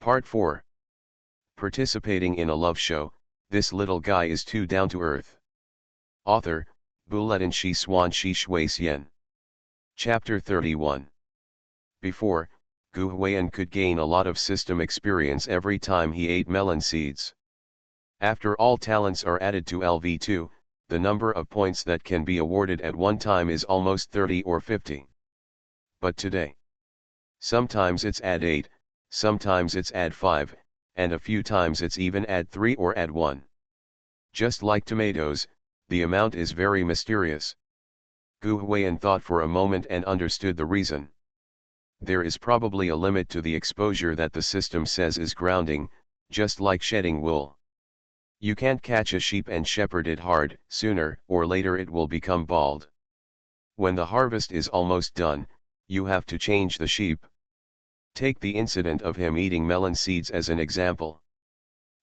Part 4. Participating in a love show, this little guy is too down to earth. Author, Buletin Shi Swan Shi Shui Xian. Chapter 31. Before, Gu Huiyan could gain a lot of system experience every time he ate melon seeds. After all talents are added to LV2, the number of points that can be awarded at one time is almost 30 or 50. But today, sometimes it's add 8, sometimes it's add 5, and a few times it's even add 3 or add 1. Just like tomatoes, the amount is very mysterious. Gu Huiyan thought for a moment and understood the reason. There is probably a limit to the exposure that the system says is grounding, just like shedding wool. You can't catch a sheep and shepherd it hard, sooner or later it will become bald. When the harvest is almost done, you have to change the sheep. Take the incident of him eating melon seeds as an example.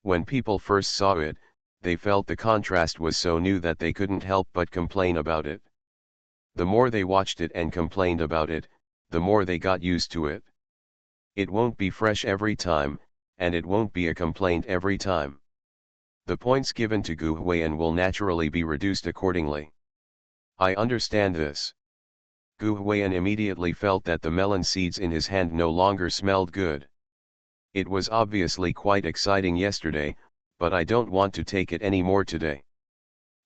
When people first saw it, they felt the contrast was so new that they couldn't help but complain about it. The more they watched it and complained about it, the more they got used to it. It won't be fresh every time, and it won't be a complaint every time. The points given to Gu Huiyan will naturally be reduced accordingly. I understand this. Gu Huiyan immediately felt that the melon seeds in his hand no longer smelled good. It was obviously quite exciting yesterday, but I don't want to take it anymore today.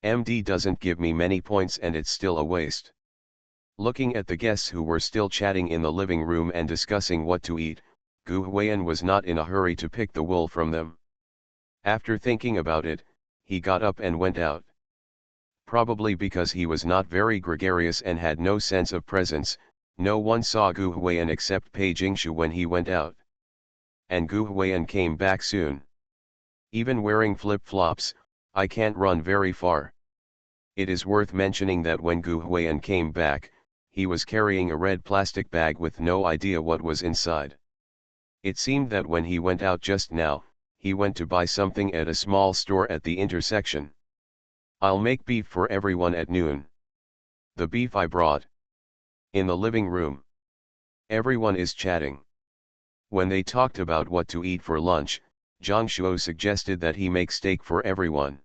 MD doesn't give me many points and it's still a waste. Looking at the guests who were still chatting in the living room and discussing what to eat, Gu Huiyan was not in a hurry to pick the wool from them. After thinking about it, he got up and went out. Probably because he was not very gregarious and had no sense of presence, no one saw Gu Huiyan except Pei Jingshu when he went out. And Gu Huiyan came back soon. Even wearing flip-flops, I can't run very far. It is worth mentioning that when Gu Huiyan came back, he was carrying a red plastic bag with no idea what was inside. It seemed that when he went out just now, he went to buy something at a small store at the intersection. I'll make beef for everyone at noon. The beef I brought. In the living room. Everyone is chatting. When they talked about what to eat for lunch, Zhang Shuo suggested that he make steak for everyone.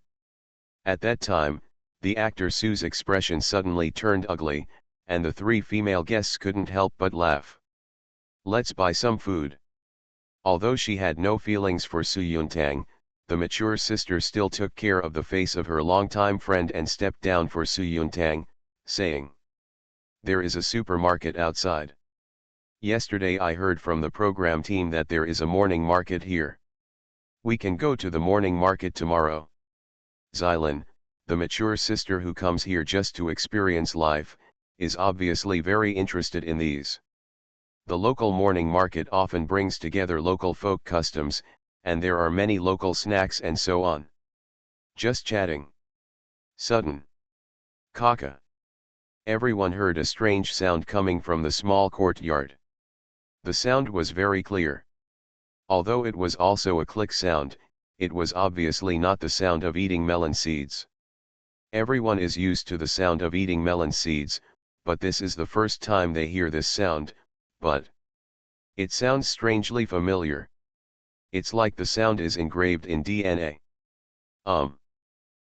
At that time, the actor Su's expression suddenly turned ugly, and the three female guests couldn't help but laugh. Let's buy some food. Although she had no feelings for Su Yuntang, the mature sister still took care of the face of her longtime friend and stepped down for Su Yuntang, saying, "There is a supermarket outside. Yesterday I heard from the program team that there is a morning market here. We can go to the morning market tomorrow." Xylin, the mature sister who comes here just to experience life, is obviously very interested in these. The local morning market often brings together local folk customs, and there are many local snacks and so on. Just chatting. Sudden. Kaka. Everyone heard a strange sound coming from the small courtyard. The sound was very clear. Although it was also a click sound, it was obviously not the sound of eating melon seeds. Everyone is used to the sound of eating melon seeds, but this is the first time they hear this sound, but it sounds strangely familiar. It's like the sound is engraved in DNA.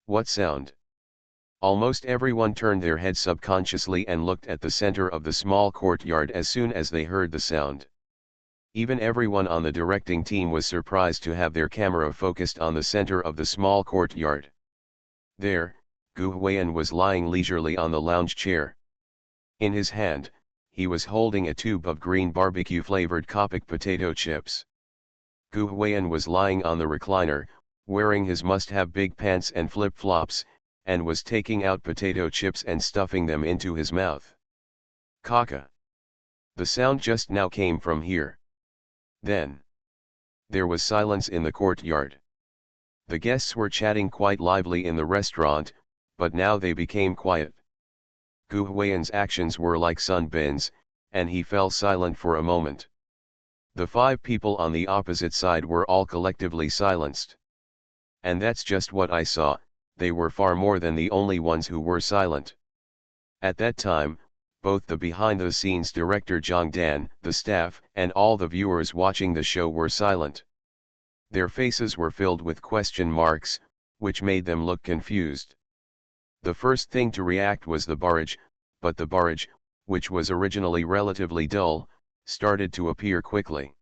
What sound? Almost everyone turned their head subconsciously and looked at the center of the small courtyard as soon as they heard the sound. Even everyone on the directing team was surprised to have their camera focused on the center of the small courtyard. There, Gu Huiyan was lying leisurely on the lounge chair. In his hand, he was holding a tube of green barbecue-flavored Copic potato chips. Gu Huiyan was lying on the recliner, wearing his must-have big pants and flip-flops, and was taking out potato chips and stuffing them into his mouth. Kaka. The sound just now came from here. Then. There was silence in the courtyard. The guests were chatting quite lively in the restaurant, but now they became quiet. Gu Huiyan's actions were like sunbins, and he fell silent for a moment. The 5 people on the opposite side were all collectively silenced. And that's just what I saw, they were far more than the only ones who were silent. At that time, both the behind-the-scenes director Jong Dan, the staff, and all the viewers watching the show were silent. Their faces were filled with question marks, which made them look confused. The first thing to react was the barrage, but the barrage, which was originally relatively dull, started to appear quickly.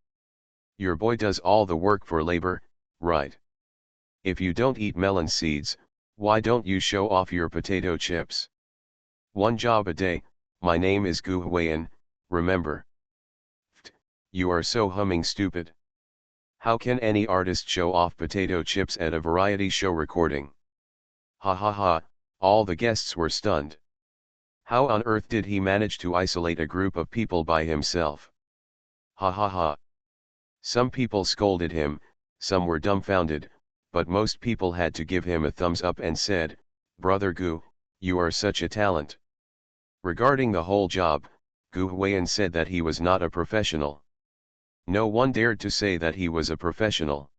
Your boy does all the work for labor, right? If you don't eat melon seeds, why don't you show off your potato chips? One job a day, my name is Gu Huayan, remember? Ft, you are so humming stupid. How can any artist show off potato chips at a variety show recording? Ha ha ha, all the guests were stunned. How on earth did he manage to isolate a group of people by himself? Ha ha ha. Some people scolded him, some were dumbfounded, but most people had to give him a thumbs up and said, "Brother Gu, you are such a talent." Regarding the whole job, Gu Huayan said that he was not a professional. No one dared to say that he was a professional.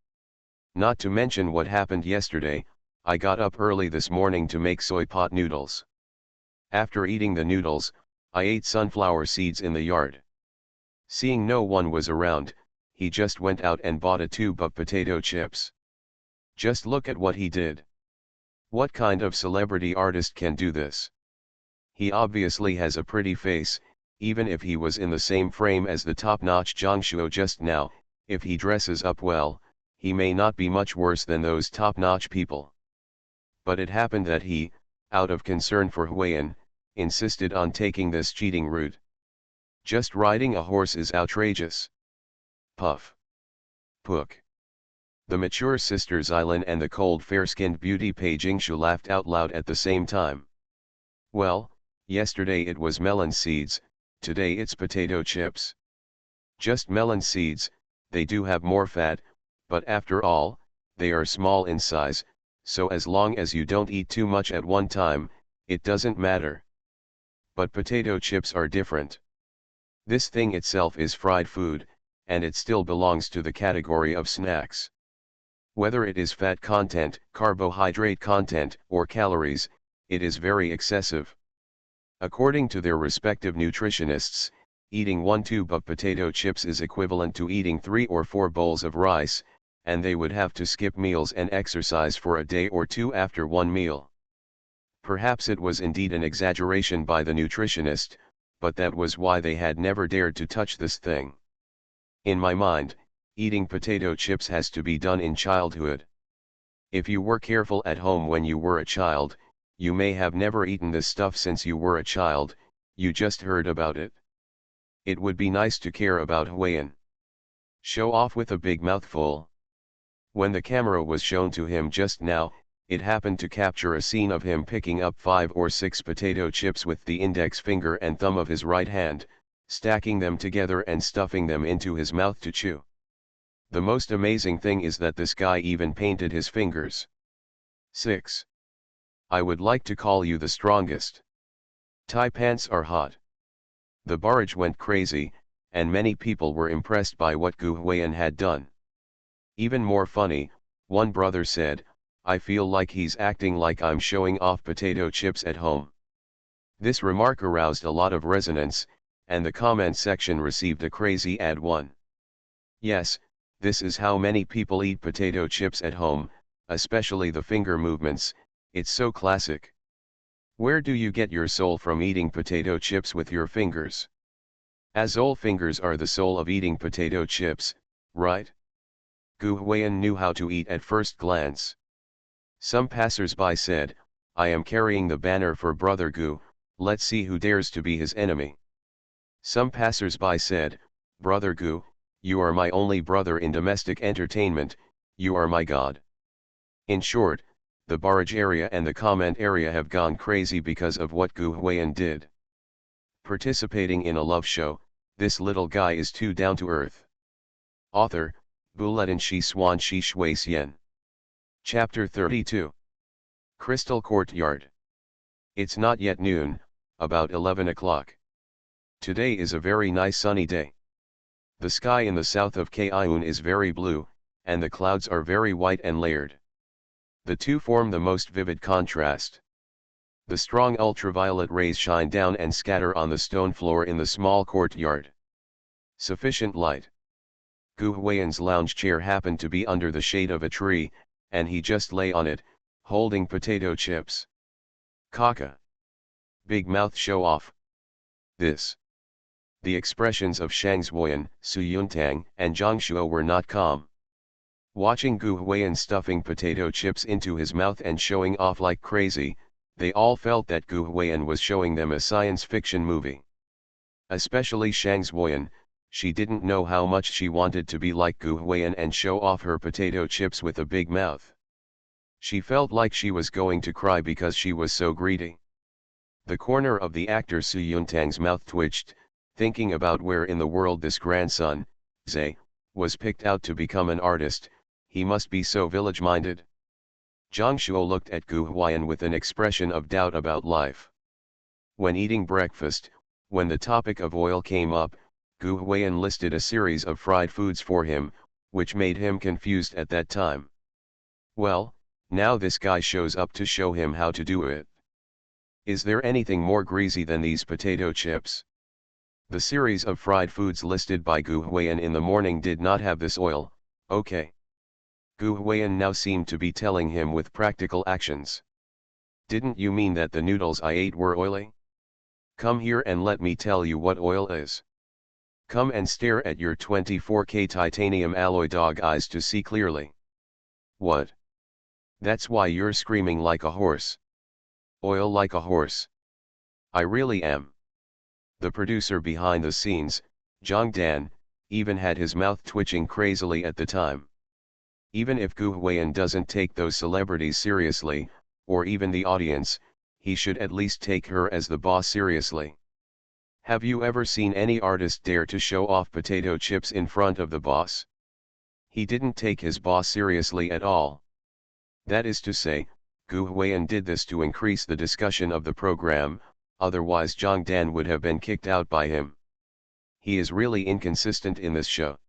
Not to mention what happened yesterday, I got up early this morning to make soy pot noodles. After eating the noodles, I ate sunflower seeds in the yard. Seeing no one was around, he just went out and bought a tube of potato chips. Just look at what he did. What kind of celebrity artist can do this? He obviously has a pretty face, even if he was in the same frame as the top-notch Zhang Shuo just now. If he dresses up well, he may not be much worse than those top-notch people. But it happened that he, out of concern for Huayan, insisted on taking this cheating route. Just riding a horse is outrageous. Puff. Puck. The mature sister Xylin and the cold fair-skinned beauty Pei Jingshu laughed out loud at the same time. Well, yesterday it was melon seeds, today it's potato chips. Just melon seeds, they do have more fat, but after all, they are small in size, so as long as you don't eat too much at one time, it doesn't matter. But potato chips are different. This thing itself is fried food, and it still belongs to the category of snacks. Whether it is fat content, carbohydrate content, or calories, it is very excessive. According to their respective nutritionists, eating one tube of potato chips is equivalent to eating 3 or 4 bowls of rice, and they would have to skip meals and exercise for a day or two after one meal. Perhaps it was indeed an exaggeration by the nutritionist, but that was why they had never dared to touch this thing. In my mind, eating potato chips has to be done in childhood. If you were careful at home when you were a child, you may have never eaten this stuff since you were a child, you just heard about it. It would be nice to care about Huayan. Show off with a big mouthful. When the camera was shown to him just now, it happened to capture a scene of him picking up 5 or 6 potato chips with the index finger and thumb of his right hand, stacking them together and stuffing them into his mouth to chew. The most amazing thing is that this guy even painted his fingers. 6. I would like to call you the strongest. Thai pants are hot. The barrage went crazy, and many people were impressed by what Gu Huayan had done. Even more funny, one brother said, "I feel like he's acting like I'm showing off potato chips at home." This remark aroused a lot of resonance, and the comment section received a crazy ad one. Yes, this is how many people eat potato chips at home, especially the finger movements, it's so classic. Where do you get your soul from eating potato chips with your fingers? Azole fingers are the soul of eating potato chips, right? Gu Huayan knew how to eat at first glance. Some passers-by said, "I am carrying the banner for Brother Gu, let's see who dares to be his enemy." Some passers-by said, "Brother Gu, you are my only brother in domestic entertainment, you are my god." In short, the barrage area and the comment area have gone crazy because of what Gu Huayan did. Participating in a love show, this little guy is too down to earth. Author, Buletin Shi Swan Shi Shui Xian. Chapter 32. Crystal Courtyard. It's not yet noon, about 11 o'clock. Today is a very nice sunny day. The sky in the south of Kaiun is very blue, and the clouds are very white and layered. The two form the most vivid contrast. The strong ultraviolet rays shine down and scatter on the stone floor in the small courtyard. Sufficient light. Gu Huiyan's lounge chair happened to be under the shade of a tree, and he just lay on it, holding potato chips. Kaka. Big mouth show off. This. The expressions of Shang Zuoyan, Su Yuntang, and Zhang Shuo were not calm. Watching Gu Huiyan stuffing potato chips into his mouth and showing off like crazy, they all felt that Gu Huiyan was showing them a science fiction movie. Especially Shang Zuoyan, she didn't know how much she wanted to be like Gu Huiyan and show off her potato chips with a big mouth. She felt like she was going to cry because she was so greedy. The corner of the actor Su Yuntang's mouth twitched, thinking about where in the world this grandson, Zhe, was picked out to become an artist. He must be so village-minded. Zhang Shuo looked at Gu Huiyan with an expression of doubt about life. When eating breakfast, when the topic of oil came up, Gu Huiyan listed a series of fried foods for him, which made him confused at that time. Well, now this guy shows up to show him how to do it. Is there anything more greasy than these potato chips? The series of fried foods listed by Gu Huiyan in the morning did not have this oil, okay. Gu Huiyan now seemed to be telling him with practical actions. Didn't you mean that the noodles I ate were oily? Come here and let me tell you what oil is. Come and stare at your 24K titanium alloy dog eyes to see clearly. What? That's why you're screaming like a horse. Oil like a horse. I really am. The producer behind the scenes, Zhang Dan, even had his mouth twitching crazily at the time. Even if Gu Huiyan doesn't take those celebrities seriously, or even the audience, he should at least take her as the boss seriously. Have you ever seen any artist dare to show off potato chips in front of the boss? He didn't take his boss seriously at all. That is to say, Gu Huiyan did this to increase the discussion of the program, otherwise Zhang Dan would have been kicked out by him. He is really inconsistent in this show.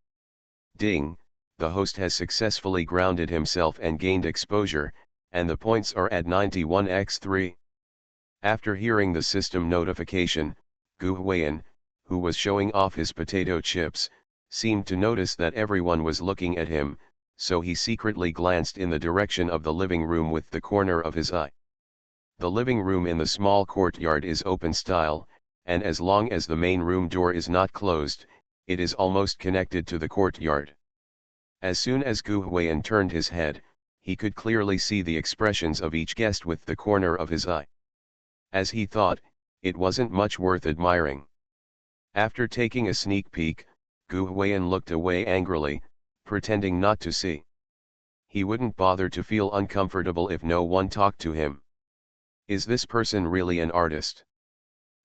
Ding, the host has successfully grounded himself and gained exposure, and the points are at 91x3. After hearing the system notification, Gu Huiyan, who was showing off his potato chips, seemed to notice that everyone was looking at him, so he secretly glanced in the direction of the living room with the corner of his eye. The living room in the small courtyard is open style, and as long as the main room door is not closed, it is almost connected to the courtyard. As soon as Gu Huiyan turned his head, he could clearly see the expressions of each guest with the corner of his eye. As he thought, it wasn't much worth admiring. After taking a sneak peek, Gu Huiyan looked away angrily, pretending not to see. He wouldn't bother to feel uncomfortable if no one talked to him. Is this person really an artist?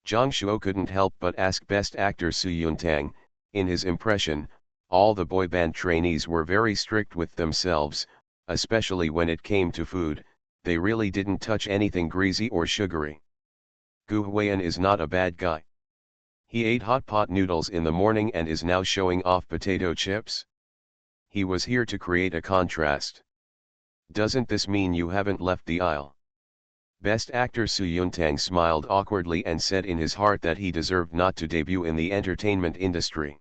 Zhang Shuo couldn't help but ask Best Actor Su Yuntang. In his impression, all the boy band trainees were very strict with themselves, especially when it came to food. They really didn't touch anything greasy or sugary. Gu Huiyan is not a bad guy. He ate hot pot noodles in the morning and is now showing off potato chips? He was here to create a contrast. Doesn't this mean you haven't left the aisle? Best Actor Su Yuntang smiled awkwardly and said in his heart that he deserved not to debut in the entertainment industry.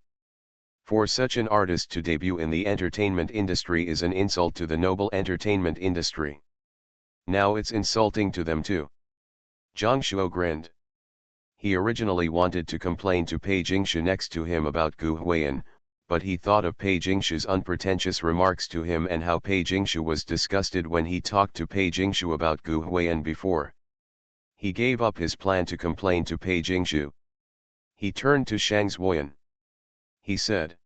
For such an artist to debut in the entertainment industry is an insult to the noble entertainment industry. Now it's insulting to them too. Zhang Shuo grinned. He originally wanted to complain to Pei Jingshu next to him about Gu Huiyan, but he thought of Pei Jingshu's unpretentious remarks to him and how Pei Jingshu was disgusted when he talked to Pei Jingshu about Gu Huiyan before. He gave up his plan to complain to Pei Jingshu. He turned to Shang Zuoyan. He said,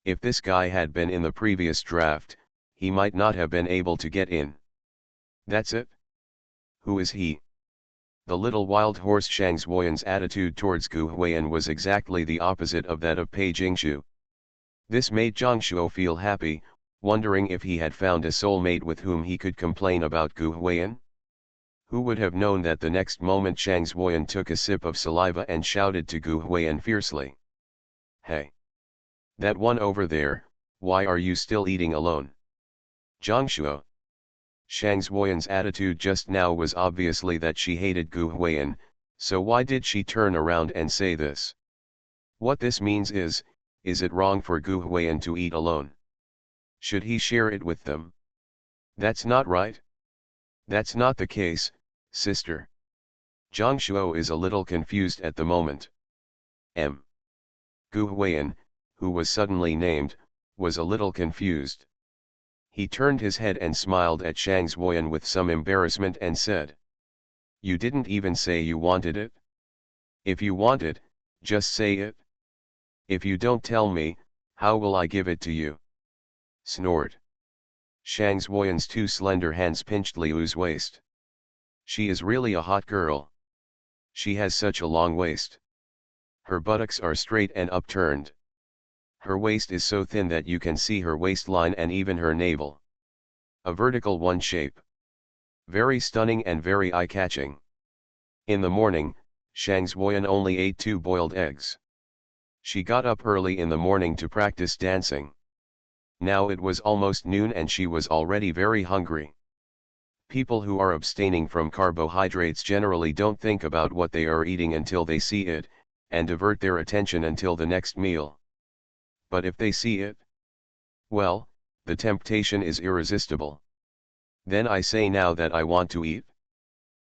if this guy had been in the previous draft, he might not have been able to get in. That's it? Who is he? The little wild horse Shang Zuoyan's attitude towards Gu Huiyan was exactly the opposite of that of Pei Jingshu. This made Zhang Shuo feel happy, wondering if he had found a soulmate with whom he could complain about Gu Huiyan. Who would have known that the next moment Shang Zuoyan took a sip of saliva and shouted to Gu Huiyan fiercely. Hey! That one over there, why are you still eating alone? Zhang Shuo. Shang Xueyan's attitude just now was obviously that she hated Gu Huiyan, so why did she turn around and say this? What this means is it wrong for Gu Huiyan to eat alone? Should he share it with them? That's not right. That's not the case, sister. Zhang Shuo is a little confused at the moment. Gu Huiyan, who was suddenly named, was a little confused. He turned his head and smiled at Shang Xueyan with some embarrassment and said, "You didn't even say you wanted it? If you want it, just say it. If you don't tell me, how will I give it to you?" Snort. Shang Xueyan's two slender hands pinched Liu's waist. She is really a hot girl. She has such a long waist. Her buttocks are straight and upturned. Her waist is so thin that you can see her waistline and even her navel. A vertical one shape. Very stunning and very eye-catching. In the morning, Shang Xueyan only ate 2 boiled eggs. She got up early in the morning to practice dancing. Now it was almost noon and she was already very hungry. People who are abstaining from carbohydrates generally don't think about what they are eating until they see it, and divert their attention until the next meal. But if they see it, well, the temptation is irresistible. Then I say now that I want to eat.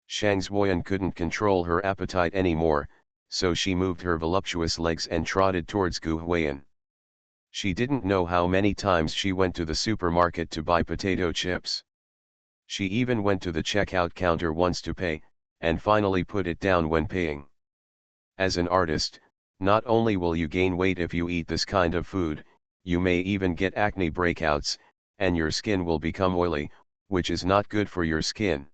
Shang Xueyan couldn't control her appetite anymore, so she moved her voluptuous legs and trotted towards Gu Huiyan. She didn't know how many times she went to the supermarket to buy potato chips. She even went to the checkout counter once to pay, and finally put it down when paying. As an artist, not only will you gain weight if you eat this kind of food, you may even get acne breakouts, and your skin will become oily, which is not good for your skin.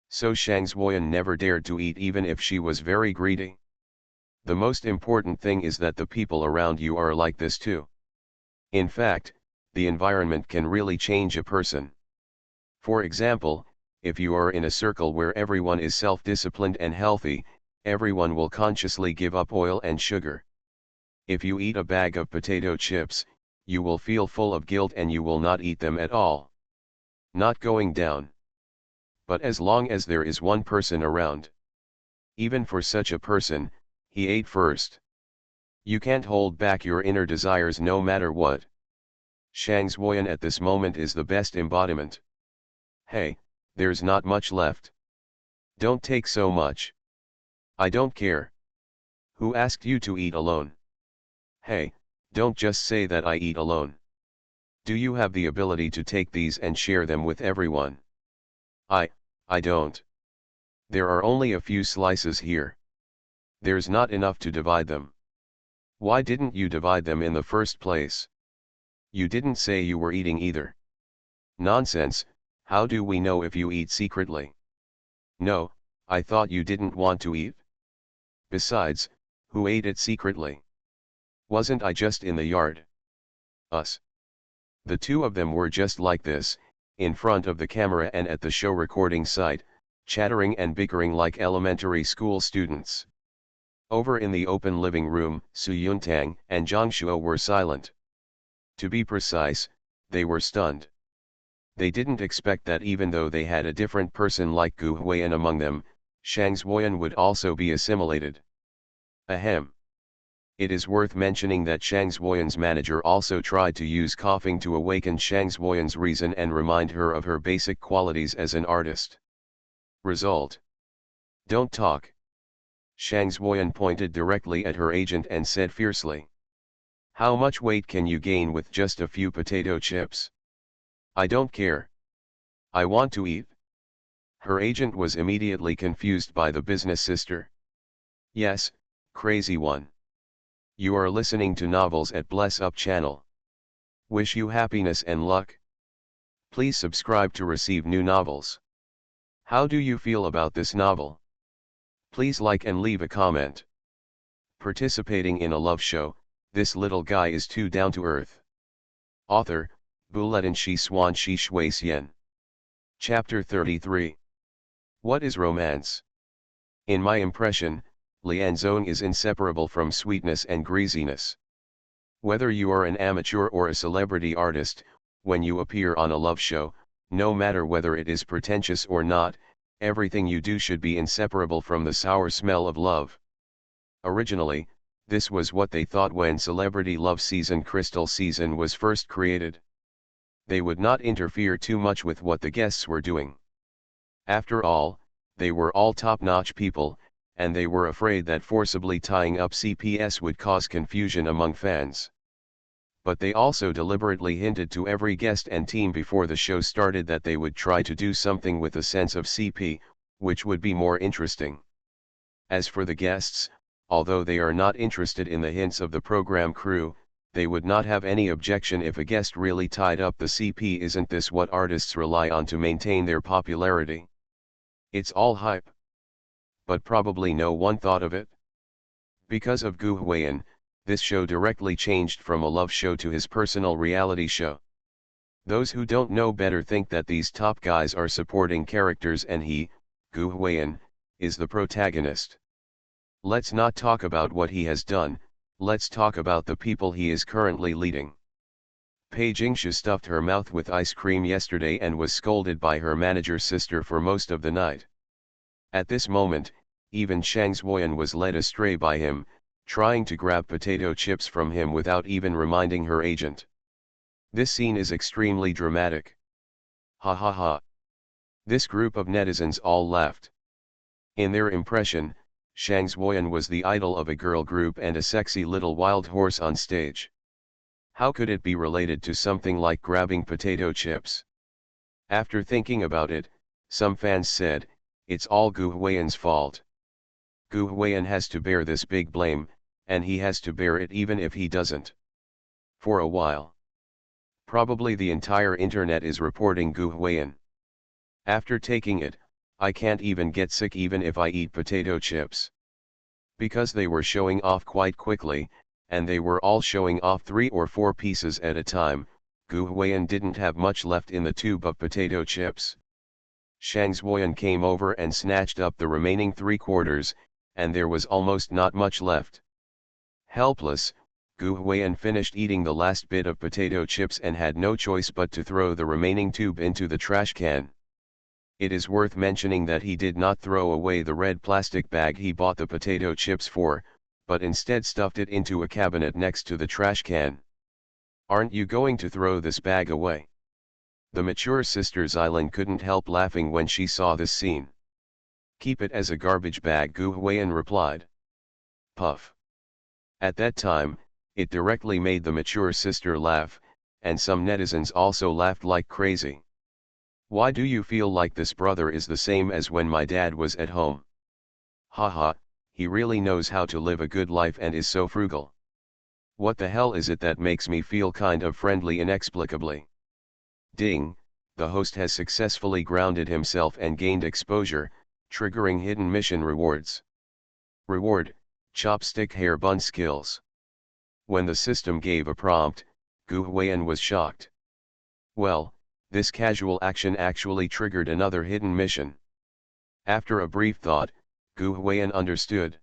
So Shang Xueyan never dared to eat even if she was very greedy. The most important thing is that the people around you are like this too. In fact, the environment can really change a person. For example, if you are in a circle where everyone is self-disciplined and healthy, everyone will consciously give up oil and sugar. If you eat a bag of potato chips, you will feel full of guilt and you will not eat them at all. Not going down. But as long as there is one person around, even for such a person, he ate first. You can't hold back your inner desires no matter what. Shang Xueyan at this moment is the best embodiment. Hey, there's not much left. Don't take so much. I don't care. Who asked you to eat alone? Hey, don't just say that I eat alone. Do you have the ability to take these and share them with everyone? I don't. There are only a few slices here. There's not enough to divide them. Why didn't you divide them in the first place? You didn't say you were eating either. Nonsense, how do we know if you eat secretly? No, I thought you didn't want to eat. Besides, who ate it secretly? Wasn't I just in the yard? Us. The two of them were just like this, in front of the camera and at the show recording site, chattering and bickering like elementary school students. Over in the open living room, Su Yuntang and Zhang Shuo were silent. To be precise, they were stunned. They didn't expect that even though they had a different person like Gu Huiyan among them, Shang Xueyan would also be assimilated. Ahem. It is worth mentioning that Shang Xueyan's manager also tried to use coughing to awaken Shang Xueyan's reason and remind her of her basic qualities as an artist. Result. Don't talk. Shang Xueyan pointed directly at her agent and said fiercely. How much weight can you gain with just a few potato chips? I don't care. I want to eat. Her agent was immediately confused by the business sister. Yes, crazy one. You are listening to novels at Bless Up channel. Wish you happiness and luck. Please subscribe to receive new novels. How do you feel about this novel? Please like and leave a comment. Participating in a love show, this little guy is too down to earth. Author, Bulletin Shi Swan Shi Shui Xian. Chapter 33. What is romance? In my impression, Lianzong is inseparable from sweetness and greasiness. Whether you are an amateur or a celebrity artist, when you appear on a love show, no matter whether it is pretentious or not, everything you do should be inseparable from the sour smell of love. Originally, this was what they thought when Celebrity Love Season Crystal Season was first created. They would not interfere too much with what the guests were doing. After all, they were all top-notch people, and they were afraid that forcibly tying up CPS would cause confusion among fans. But they also deliberately hinted to every guest and team before the show started that they would try to do something with a sense of CP, which would be more interesting. As for the guests, although they are not interested in the hints of the program crew, they would not have any objection if a guest really tied up the CP. Isn't this what artists rely on to maintain their popularity? It's all hype. But probably no one thought of it. Because of Gu Huiyan, this show directly changed from a love show to his personal reality show. Those who don't know better think that these top guys are supporting characters and he, Gu Huiyan, is the protagonist. Let's not talk about what he has done, let's talk about the people he is currently leading. Pei Jingshu stuffed her mouth with ice cream yesterday and was scolded by her manager's sister for most of the night. At this moment, even Shang Zuoyan was led astray by him, trying to grab potato chips from him without even reminding her agent. This scene is extremely dramatic. Ha ha ha. This group of netizens all laughed. In their impression, Shang Zuoyan was the idol of a girl group and a sexy little wild horse on stage. How could it be related to something like grabbing potato chips? After thinking about it, some fans said, it's all Gu Huiyan's fault. Gu Huiyan has to bear this big blame, and he has to bear it even if he doesn't. For a while. Probably the entire internet is reporting Gu Huiyan. After taking it, I can't even get sick even if I eat potato chips. Because they were showing off quite quickly, and they were all showing off 3 or 4 pieces at a time, Gu Huiyan didn't have much left in the tube of potato chips. Shang Zuoyan came over and snatched up the remaining 3/4, and there was almost not much left. Helpless, Gu Huiyan finished eating the last bit of potato chips and had no choice but to throw the remaining tube into the trash can. It is worth mentioning that he did not throw away the red plastic bag he bought the potato chips for, but instead stuffed it into a cabinet next to the trash can. Aren't you going to throw this bag away? The mature sister Xilan couldn't help laughing when she saw this scene. Keep it as a garbage bag, Gu Huiyan replied. Puff. At that time, it directly made the mature sister laugh, and some netizens also laughed like crazy. Why do you feel like this brother is the same as when my dad was at home? Haha, he really knows how to live a good life and is so frugal. What the hell is it that makes me feel kind of friendly inexplicably? Ding, the host has successfully grounded himself and gained exposure, triggering hidden mission rewards. Reward, chopstick hair bun skills. When the system gave a prompt, Gu Huiyan was shocked. Well, this casual action actually triggered another hidden mission. After a brief thought, Gu Huiyan understood.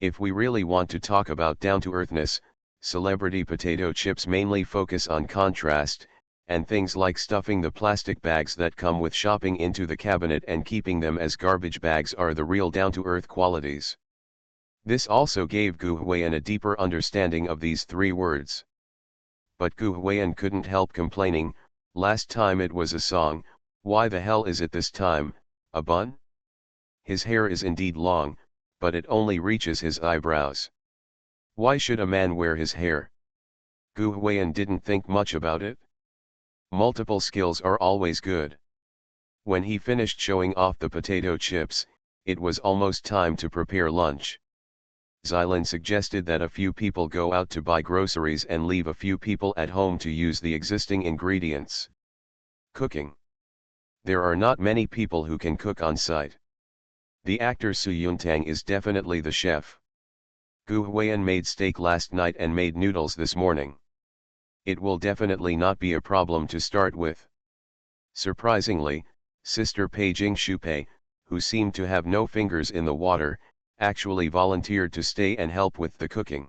If we really want to talk about down-to-earthness, celebrity potato chips mainly focus on contrast, and things like stuffing the plastic bags that come with shopping into the cabinet and keeping them as garbage bags are the real down-to-earth qualities. This also gave Gu Huiyan a deeper understanding of these 3 words. But Gu Huiyan couldn't help complaining, last time it was a song, why the hell is it this time, a bun? His hair is indeed long, but it only reaches his eyebrows. Why should a man wear his hair? Gu Huiyan didn't think much about it. Multiple skills are always good. When he finished showing off the potato chips, it was almost time to prepare lunch. Xilan suggested that a few people go out to buy groceries and leave a few people at home to use the existing ingredients. Cooking. There are not many people who can cook on site. The actor Su Yuntang is definitely the chef. Gu Huiyan made steak last night and made noodles this morning. It will definitely not be a problem to start with. Surprisingly, Sister Pei Jingshu, who seemed to have no fingers in the water, actually volunteered to stay and help with the cooking.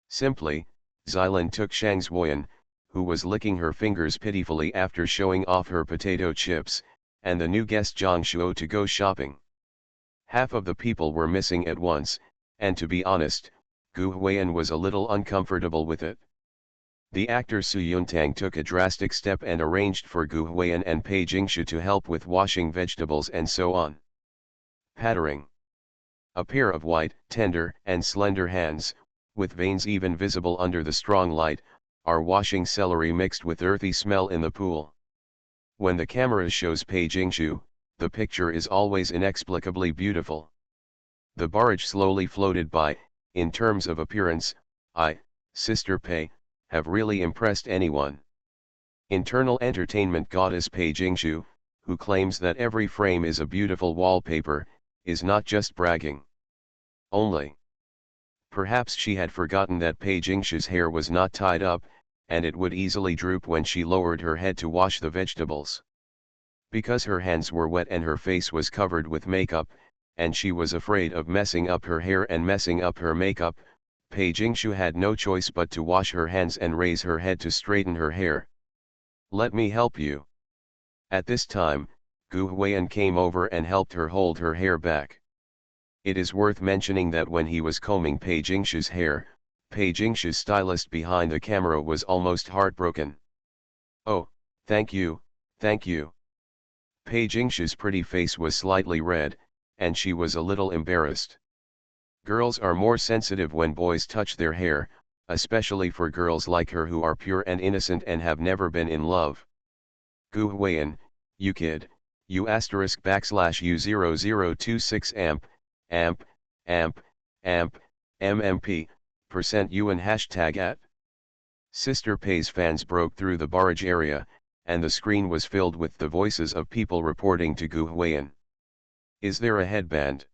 Simply, Xilan took Shang Zuoyan, who was licking her fingers pitifully after showing off her potato chips, and the new guest Zhang Shuo to go shopping. Half of the people were missing at once, and to be honest, Gu Huiyan was a little uncomfortable with it. The actor Su Yuntang took a drastic step and arranged for Gu Huiyan and Pei Jingshu to help with washing vegetables and so on. Pattering. A pair of white, tender, and slender hands, with veins even visible under the strong light, are washing celery mixed with earthy smell in the pool. When the camera shows Pei Jingshu, the picture is always inexplicably beautiful. The barge slowly floated by. In terms of appearance, Sister Pei, have really impressed anyone. Internal entertainment goddess Pei Jingshu, who claims that every frame is a beautiful wallpaper, is not just bragging. Only. Perhaps she had forgotten that Pei Jingshu's hair was not tied up, and it would easily droop when she lowered her head to wash the vegetables. Because her hands were wet and her face was covered with makeup, and she was afraid of messing up her hair and messing up her makeup, Pei Jingshu had no choice but to wash her hands and raise her head to straighten her hair. "Let me help you." At this time, Gu Huiyan came over and helped her hold her hair back. It is worth mentioning that when he was combing Pei Jingshu's hair, Pei Jingshu's stylist behind the camera was almost heartbroken. "Oh, thank you, thank you." Pei Jingshu's pretty face was slightly red, and she was a little embarrassed. Girls are more sensitive when boys touch their hair, especially for girls like her who are pure and innocent and have never been in love. Gu Huiyan, you kid, you *U0026 amp, MMP, %UN #@ Sister Pei's fans broke through the barrage area, and the screen was filled with the voices of people reporting to Gu Huiyan. "Is there a headband?"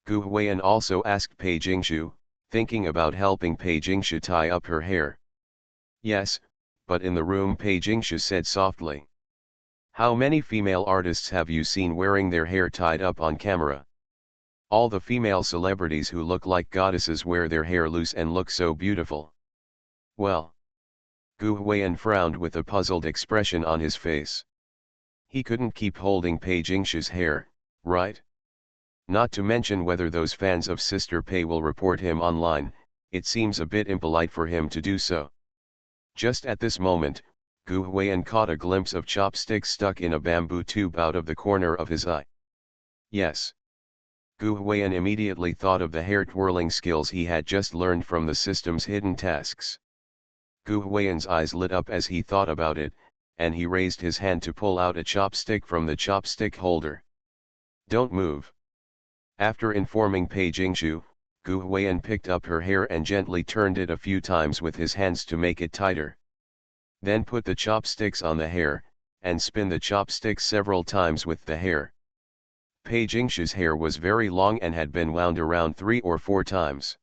Gu Huiyan also asked Pei Jingshu, thinking about helping Pei Jingshu tie up her hair. "Yes, but in the room," Pei Jingshu said softly. "How many female artists have you seen wearing their hair tied up on camera? All the female celebrities who look like goddesses wear their hair loose and look so beautiful." "Well." Gu Huiyan frowned with a puzzled expression on his face. He couldn't keep holding Pei Jingshu's hair, right? Not to mention whether those fans of Sister Pei will report him online, it seems a bit impolite for him to do so. Just at this moment, Gu Huiyan caught a glimpse of chopsticks stuck in a bamboo tube out of the corner of his eye. Yes. Gu Huiyan immediately thought of the hair twirling skills he had just learned from the system's hidden tasks. Gu Huiyan's eyes lit up as he thought about it, and he raised his hand to pull out a chopstick from the chopstick holder. "Don't move." After informing Pei Jingshu, Gu Huiyan picked up her hair and gently turned it a few times with his hands to make it tighter. Then put the chopsticks on the hair, and spin the chopsticks several times with the hair. Pei Jingshu's hair was very long and had been wound around 3 or 4 times.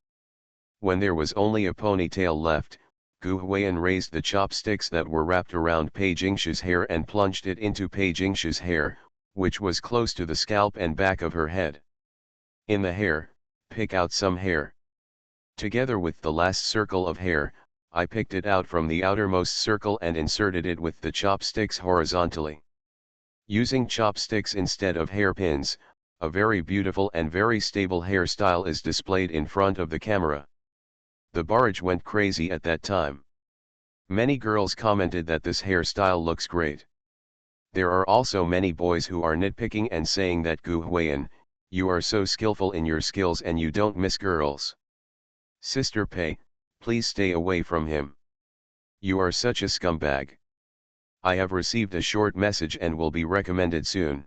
When there was only a ponytail left, Gu Huiyan raised the chopsticks that were wrapped around Pei Jingshu's hair and plunged it into Pei Jingshu's hair, which was close to the scalp and back of her head. In the hair, pick out some hair. Together with the last circle of hair, I picked it out from the outermost circle and inserted it with the chopsticks horizontally. Using chopsticks instead of hairpins, a very beautiful and very stable hairstyle is displayed in front of the camera. The barrage went crazy at that time. Many girls commented that this hairstyle looks great. There are also many boys who are nitpicking and saying that Gu Huiyan, you are so skillful in your skills and you don't miss girls. Sister Pei, please stay away from him. You are such a scumbag. I have received a short message and will be recommended soon.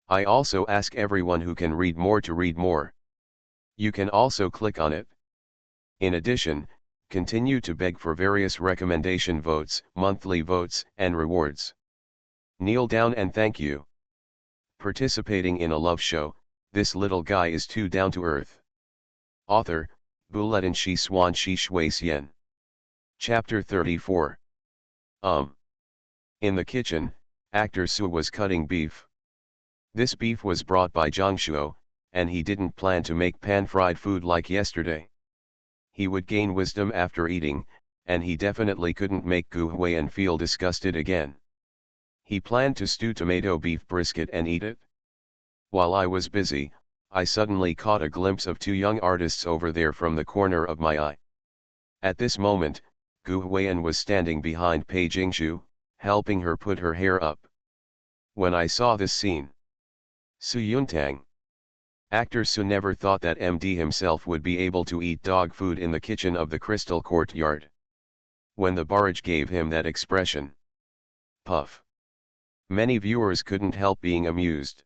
I also ask everyone who can read more to read more. You can also click on it. In addition, continue to beg for various recommendation votes, monthly votes, and rewards. Kneel down and thank you. Participating in a love show, this little guy is too down to earth. Author, Bulletin Shi Swan Shi Shui Xian. Chapter 34. In the kitchen, actor Su was cutting beef. This beef was brought by Zhang Shuo, and he didn't plan to make pan-fried food like yesterday. He would gain wisdom after eating, and he definitely couldn't make Gu Huiyan feel disgusted again. He planned to stew tomato beef brisket and eat it. While I was busy, I suddenly caught a glimpse of two young artists over there from the corner of my eye. At this moment, Gu Huiyan was standing behind Pei Jingshu, helping her put her hair up. When I saw this scene, Su Yuntang, actor Su never thought that MD himself would be able to eat dog food in the kitchen of the Crystal Courtyard. When the barrage gave him that expression, puff, many viewers couldn't help being amused.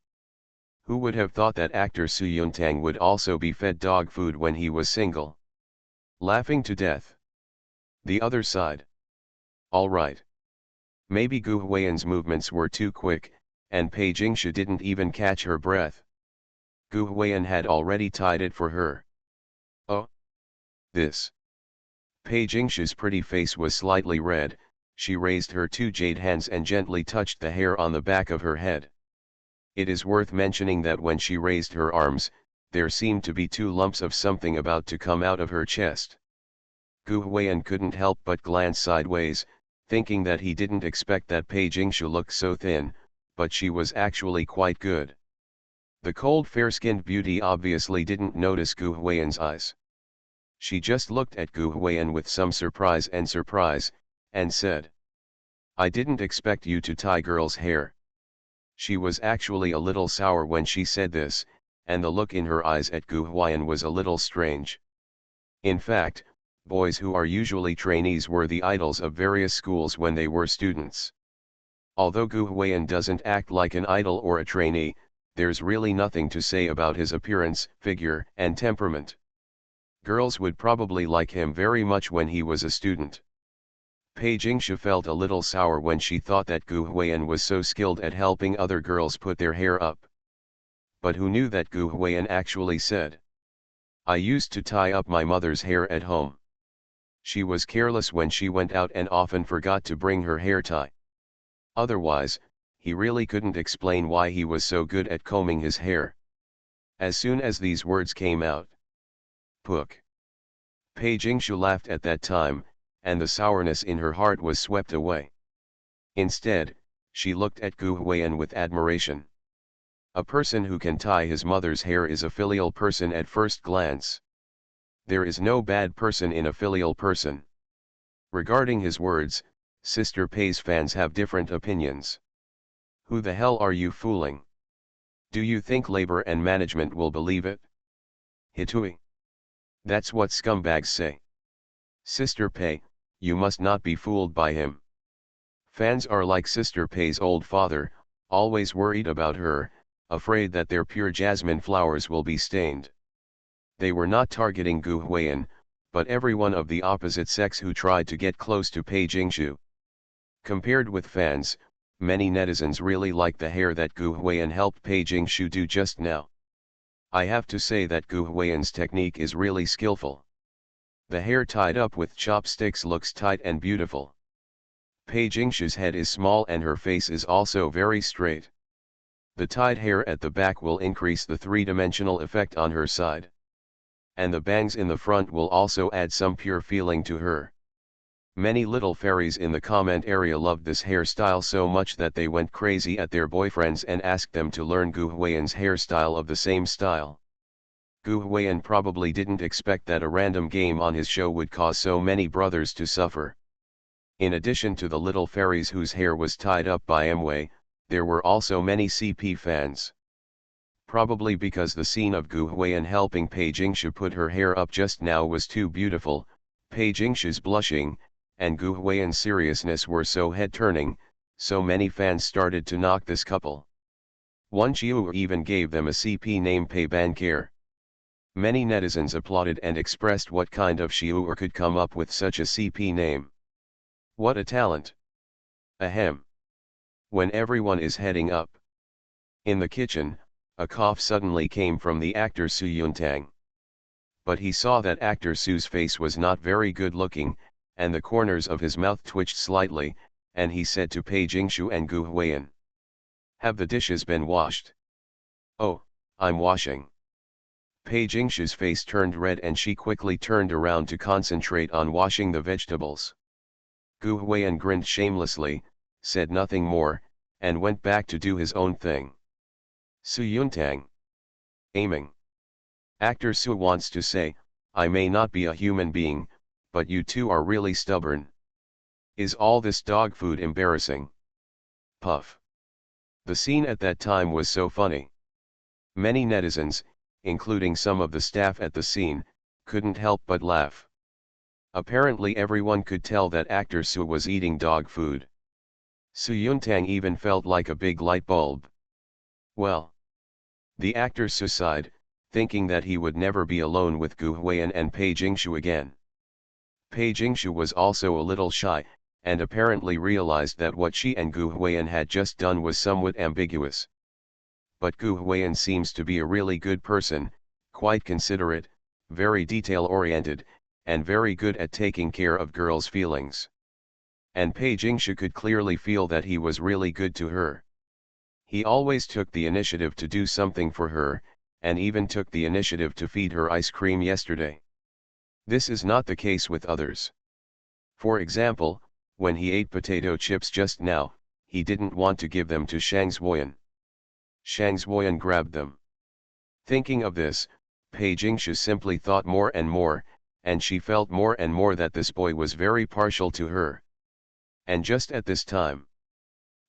Who would have thought that actor Su Yuntang would also be fed dog food when he was single? Laughing to death. The other side. Alright. Maybe Gu Huiyan's movements were too quick, and Pei Jingshu didn't even catch her breath. Gu Huiyan had already tied it for her. Oh! This! Pei Jingshu's pretty face was slightly red. She raised her two jade hands and gently touched the hair on the back of her head. It is worth mentioning that when she raised her arms, there seemed to be two lumps of something about to come out of her chest. Gu Huiyan couldn't help but glance sideways, thinking that he didn't expect that Pei Jingshu looked so thin, but she was actually quite good. The cold fair-skinned beauty obviously didn't notice Gu Huiyan's eyes. She just looked at Gu Huiyan with some surprise, and said, "I didn't expect you to tie girls' hair." She was actually a little sour when she said this, and the look in her eyes at Gu Huiyan was a little strange. In fact, boys who are usually trainees were the idols of various schools when they were students. Although Gu Huiyan doesn't act like an idol or a trainee, there's really nothing to say about his appearance, figure, and temperament. Girls would probably like him very much when he was a student. Pei Jingshu felt a little sour when she thought that Gu Huiyan was so skilled at helping other girls put their hair up. But who knew that Gu Huiyan actually said, "I used to tie up my mother's hair at home." She was careless when she went out and often forgot to bring her hair tie. Otherwise, he really couldn't explain why he was so good at combing his hair. As soon as these words came out, "Pook." Pei Jingshu laughed at that time, and the sourness in her heart was swept away. Instead, she looked at Gu Huiyan with admiration. A person who can tie his mother's hair is a filial person at first glance. There is no bad person in a filial person. Regarding his words, Sister Pei's fans have different opinions. Who the hell are you fooling? Do you think labor and management will believe it? Hitui. That's what scumbags say. Sister Pei, you must not be fooled by him. Fans are like Sister Pei's old father, always worried about her, afraid that their pure jasmine flowers will be stained. They were not targeting Gu Huiyan, but everyone of the opposite sex who tried to get close to Pei Jingshu. Compared with fans, many netizens really like the hair that Gu Huiyan helped Pei Jingshu do just now. I have to say that Gu Huiyan's technique is really skillful. The hair tied up with chopsticks looks tight and beautiful. Pei Jingshu's head is small and her face is also very straight. The tied hair at the back will increase the three-dimensional effect on her side. And the bangs in the front will also add some pure feeling to her. Many little fairies in the comment area loved this hairstyle so much that they went crazy at their boyfriends and asked them to learn Gu Huiyan's hairstyle of the same style. Gu Huiyan probably didn't expect that a random game on his show would cause so many brothers to suffer. In addition to the little fairies whose hair was tied up by Mwei, there were also many CP fans. Probably because the scene of Gu Huiyan helping Pei Jingshu put her hair up just now was too beautiful, Pei Jingshu's blushing, and Gu Huiyan's seriousness were so head-turning, so many fans started to knock this couple. One Chiu even gave them a CP name Pei Ban Care. Many netizens applauded and expressed what kind of Chiu could come up with such a CP name. What a talent! Ahem. When everyone is heading up in the kitchen, a cough suddenly came from the actor Su Yuntang. But he saw that actor Su's face was not very good looking, and the corners of his mouth twitched slightly, and he said to Pei Jingshu and Gu Huiyan, "Have the dishes been washed?" "Oh, I'm washing." Pei Jingshu's face turned red and she quickly turned around to concentrate on washing the vegetables. Gu Huiyan grinned shamelessly, said nothing more, and went back to do his own thing. Su Yuntang. Aiming. Actor Su wants to say, I may not be a human being, but you two are really stubborn. Is all this dog food embarrassing? Puff. The scene at that time was so funny. Many netizens, including some of the staff at the scene, couldn't help but laugh. Apparently everyone could tell that actor Su was eating dog food. Su Yuntang even felt like a big light bulb. Well. The actor Su sighed, thinking that he would never be alone with Gu Huiyan and Pei Jingshu again. Pei Jingshu was also a little shy, and apparently realized that what she and Gu Huiyan had just done was somewhat ambiguous. But Gu Huiyan seems to be a really good person, quite considerate, very detail-oriented, and very good at taking care of girls' feelings. And Pei Jingshu could clearly feel that he was really good to her. He always took the initiative to do something for her, and even took the initiative to feed her ice cream yesterday. This is not the case with others. For example, when he ate potato chips just now, he didn't want to give them to Shang Zuoyan. Shang Zuoyan grabbed them. Thinking of this, Pei Jingshu simply thought more and more, and she felt more and more that this boy was very partial to her. And just at this time.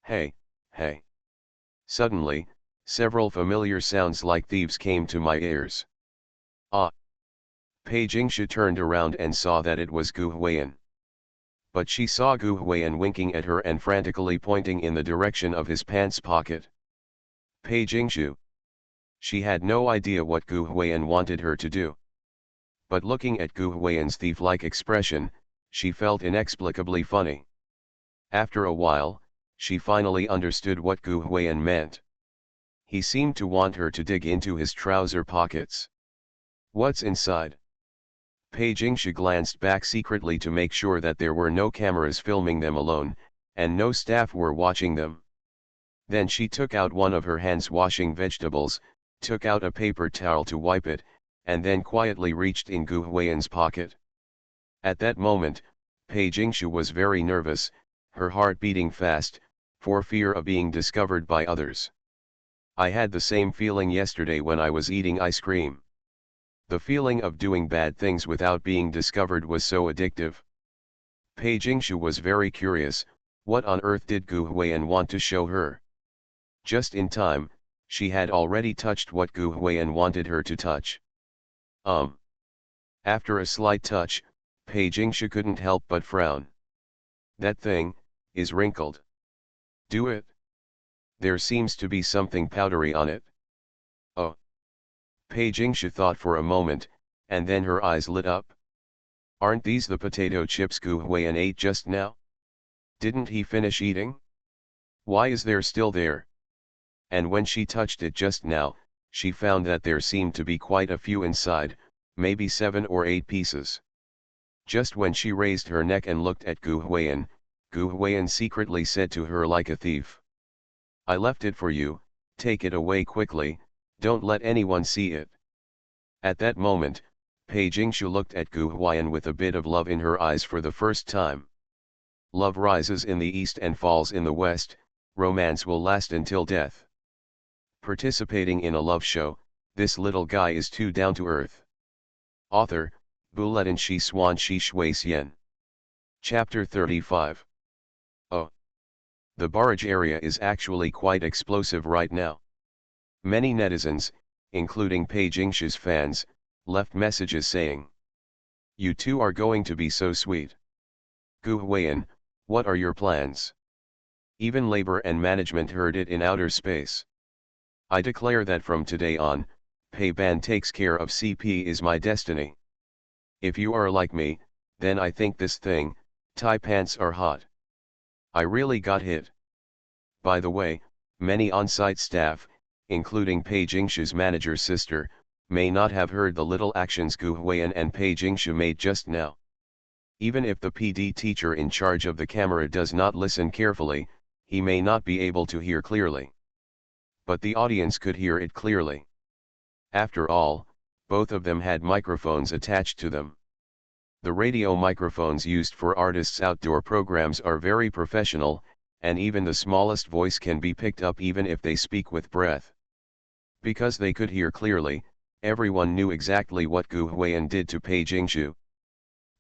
Hey, hey. Suddenly, several familiar sounds like thieves came to my ears. Ah! Pei Jingshu turned around and saw that it was Gu Huiyan. But she saw Gu Huiyan winking at her and frantically pointing in the direction of his pants pocket. Pei Jingshu. She had no idea what Gu Huiyan wanted her to do. But looking at Gu Huiyan's thief-like expression, she felt inexplicably funny. After a while, she finally understood what Gu Huiyan meant. He seemed to want her to dig into his trouser pockets. What's inside? Pei Jingshu glanced back secretly to make sure that there were no cameras filming them alone, and no staff were watching them. Then she took out one of her hands washing vegetables, took out a paper towel to wipe it, and then quietly reached in Gu Huiyan's pocket. At that moment, Pei Jingshu was very nervous, her heart beating fast, for fear of being discovered by others. I had the same feeling yesterday when I was eating ice cream. The feeling of doing bad things without being discovered was so addictive. Pei Jingshu was very curious, what on earth did Gu Huiyan want to show her? Just in time, she had already touched what Gu Huiyan wanted her to touch. After a slight touch, Pei Jingshu couldn't help but frown. That thing is wrinkled. Do it. There seems to be something powdery on it. Oh. Pei Jingshu thought for a moment, and then her eyes lit up. Aren't these the potato chips Gu Huiyan ate just now? Didn't he finish eating? Why is there still there? And when she touched it just now, she found that there seemed to be quite a few inside, maybe 7 or 8 pieces. Just when she raised her neck and looked at Gu Huiyan secretly said to her like a thief. I left it for you, take it away quickly, don't let anyone see it. At that moment, Pei Jingshu looked at Gu Huiyan with a bit of love in her eyes for the first time. Love rises in the east and falls in the west, romance will last until death. Participating in a love show, this little guy is too down to earth. Author, Buletin Shi Swan Shi Shui Xian. Chapter 35. Oh. The barrage area is actually quite explosive right now. Many netizens, including Pei Jingshu's fans, left messages saying, "You two are going to be so sweet. Gu Huiyan, what are your plans?" Even labor and management heard it in outer space. I declare that from today on, Pei Ban takes care of CP is my destiny. If you are like me, then I think this thing, tie pants are hot. I really got hit. By the way, many on-site staff, including Pei Jingshu's manager's sister, may not have heard the little actions Gu Huiyan and Pei Jingshu made just now. Even if the PD teacher in charge of the camera does not listen carefully, he may not be able to hear clearly. But the audience could hear it clearly. After all, Both of them had microphones attached to them. The radio microphones used for artists' outdoor programs are very professional, and even the smallest voice can be picked up even if they speak with breath. Because they could hear clearly, everyone knew exactly what Gu Huiyan did to Pei Jingshu.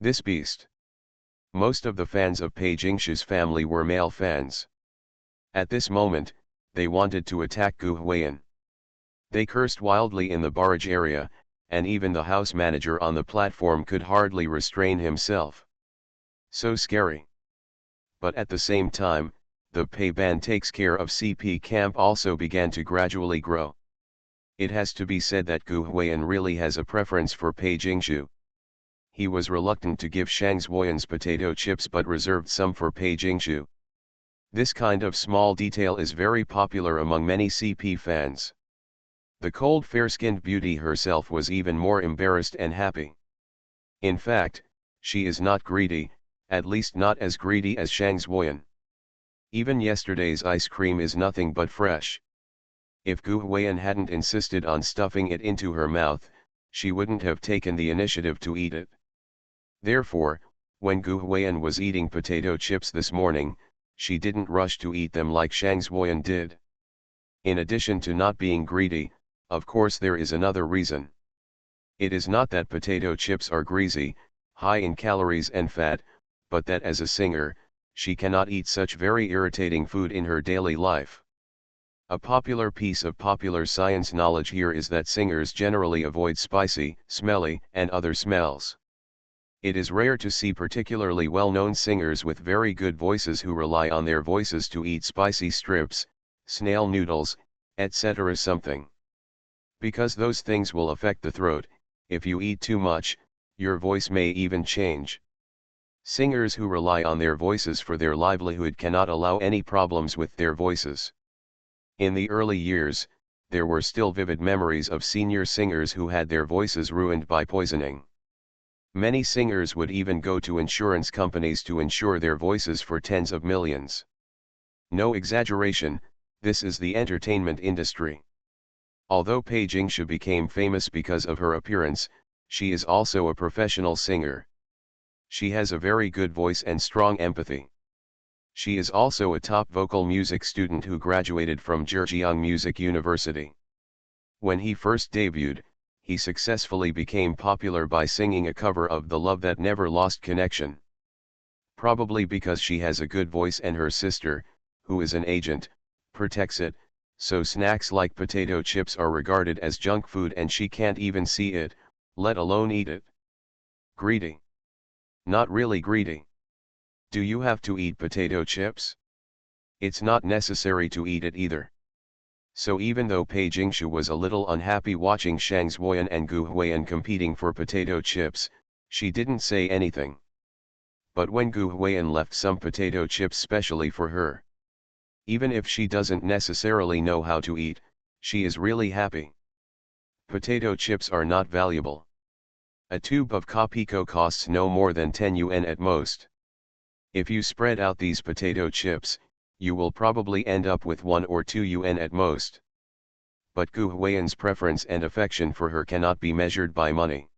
This beast. Most of the fans of Pei Jingshu's family were male fans. At this moment, they wanted to attack Gu Huiyan. They cursed wildly in the barrage area, and even the house manager on the platform could hardly restrain himself. So scary. But at the same time, the Pei ban takes care of CP camp also began to gradually grow. It has to be said that Gu Huiyan really has a preference for Pei Jingshu. He was reluctant to give Shang Zuoyan's potato chips but reserved some for Pei Jingshu. This kind of small detail is very popular among many CP fans. The cold fair-skinned beauty herself was even more embarrassed and happy. In fact, she is not greedy, at least not as greedy as Shang Zuoyan. Even yesterday's ice cream is nothing but fresh. If Gu Huiyan hadn't insisted on stuffing it into her mouth, she wouldn't have taken the initiative to eat it. Therefore, when Gu Huiyan was eating potato chips this morning, she didn't rush to eat them like Shang Zuoyan did. In addition to not being greedy, of course there is another reason. It is not that potato chips are greasy, high in calories and fat, but that as a singer, she cannot eat such very irritating food in her daily life. A popular piece of popular science knowledge here is that singers generally avoid spicy, smelly, and other smells. It is rare to see particularly well-known singers with very good voices who rely on their voices to eat spicy strips, snail noodles, etc. something. Because those things will affect the throat. If you eat too much, your voice may even change. Singers who rely on their voices for their livelihood cannot allow any problems with their voices. In the early years, there were still vivid memories of senior singers who had their voices ruined by poisoning. Many singers would even go to insurance companies to insure their voices for tens of millions. No exaggeration, this is the entertainment industry. Although Pei Jingshu became famous because of her appearance, she is also a professional singer. She has a very good voice and strong empathy. She is also a top vocal music student who graduated from Zhejiang Music University. When he first debuted, he successfully became popular by singing a cover of The Love That Never Lost Connection. Probably because she has a good voice and her sister, who is an agent, protects it. So snacks like potato chips are regarded as junk food and she can't even see it, let alone eat it. Greedy. Not really greedy. Do you have to eat potato chips? It's not necessary to eat it either. So even though Pei Jingshu was a little unhappy watching Shang Zuoyan and Gu Huiyan competing for potato chips, she didn't say anything. But when Gu Huiyan left some potato chips specially for her, even if she doesn't necessarily know how to eat, she is really happy. Potato chips are not valuable. A tube of Kopiko costs no more than 10 yuan at most. If you spread out these potato chips, you will probably end up with 1 or 2 yuan at most. But Gu Huiyan's preference and affection for her cannot be measured by money.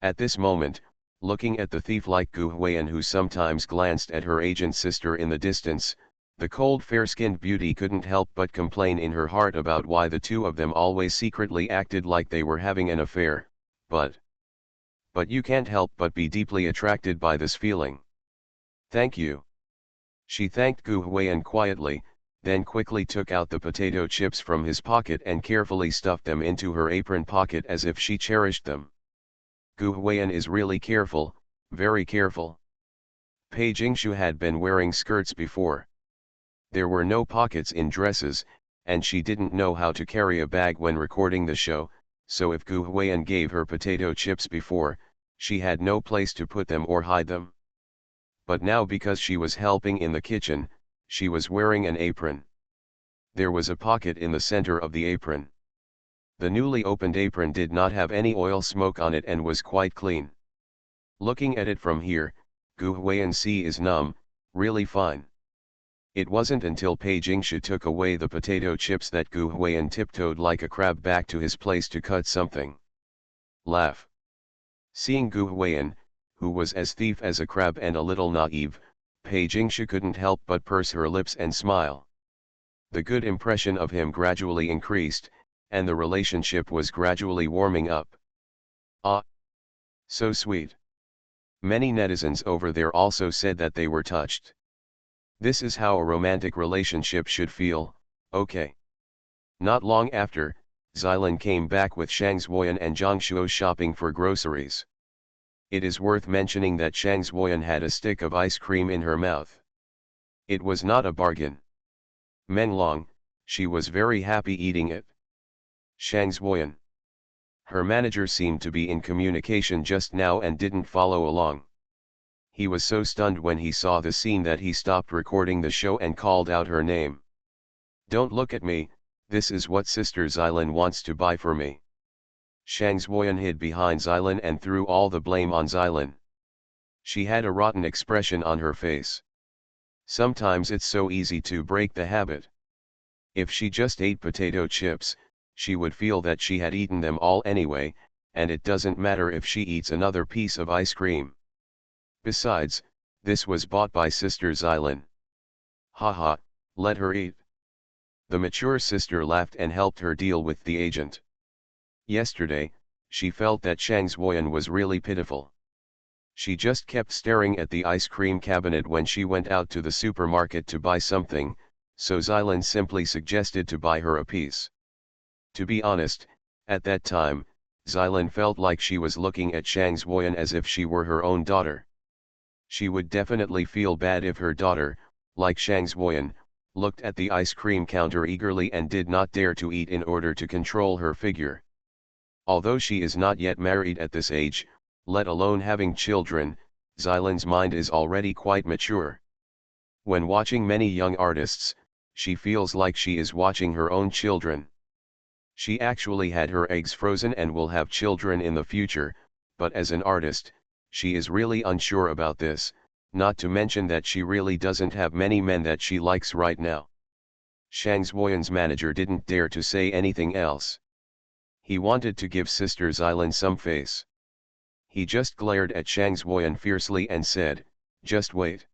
At this moment, looking at the thief like Gu Huiyan who sometimes glanced at her agent sister in the distance, the cold fair-skinned beauty couldn't help but complain in her heart about why the two of them always secretly acted like they were having an affair, but you can't help but be deeply attracted by this feeling. Thank you. She thanked Gu Huiyan quietly, then quickly took out the potato chips from his pocket and carefully stuffed them into her apron pocket as if she cherished them. Gu Huiyan is really careful, very careful. Pei Jingshu had been wearing skirts before. There were no pockets in dresses, and she didn't know how to carry a bag when recording the show, so if Gu Huiyan gave her potato chips before, she had no place to put them or hide them. But now because she was helping in the kitchen, she was wearing an apron. There was a pocket in the center of the apron. The newly opened apron did not have any oil smoke on it and was quite clean. Looking at it from here, Gu Huiyan's sea is numb, really fine. It wasn't until Pei Jingshu took away the potato chips that Gu Huiyan tiptoed like a crab back to his place to cut something. Laugh. Seeing Gu Huiyan, who was as thief as a crab and a little naive, Pei Jingshu couldn't help but purse her lips and smile. The good impression of him gradually increased, and the relationship was gradually warming up. Ah! So sweet. Many netizens over there also said that they were touched. This is how a romantic relationship should feel, okay. Not long after, Xylan came back with Shang Zuoyan and Zhang Shuo shopping for groceries. It is worth mentioning that Shang Zuoyan had a stick of ice cream in her mouth. It was not a bargain. Menlong, she was very happy eating it. Shang Zuoyan. Her manager seemed to be in communication just now and didn't follow along. He was so stunned when he saw the scene that he stopped recording the show and called out her name. Don't look at me, this is what Sister Xylan wants to buy for me. Shang Zuoyan hid behind Xylan and threw all the blame on Xylan. She had a rotten expression on her face. Sometimes it's so easy to break the habit. If she just ate potato chips, she would feel that she had eaten them all anyway, and it doesn't matter if she eats another piece of ice cream. Besides, this was bought by Sister Xylan. Haha, let her eat. The mature sister laughed and helped her deal with the agent. Yesterday, she felt that Shang Zuoyan was really pitiful. She just kept staring at the ice cream cabinet when she went out to the supermarket to buy something, so Xylan simply suggested to buy her a piece. To be honest, at that time, Xylan felt like she was looking at Shang Zuoyan as if she were her own daughter. She would definitely feel bad if her daughter, like Shang Zuoyan, looked at the ice cream counter eagerly and did not dare to eat in order to control her figure. Although she is not yet married at this age, let alone having children, Xylan's mind is already quite mature. When watching many young artists, she feels like she is watching her own children. She actually had her eggs frozen and will have children in the future, but as an artist, she is really unsure about this, not to mention that she really doesn't have many men that she likes right now. Shang Zuoyan's manager didn't dare to say anything else. He wanted to give Sister Xylan some face. He just glared at Shang Zuoyan fiercely and said, "Just wait.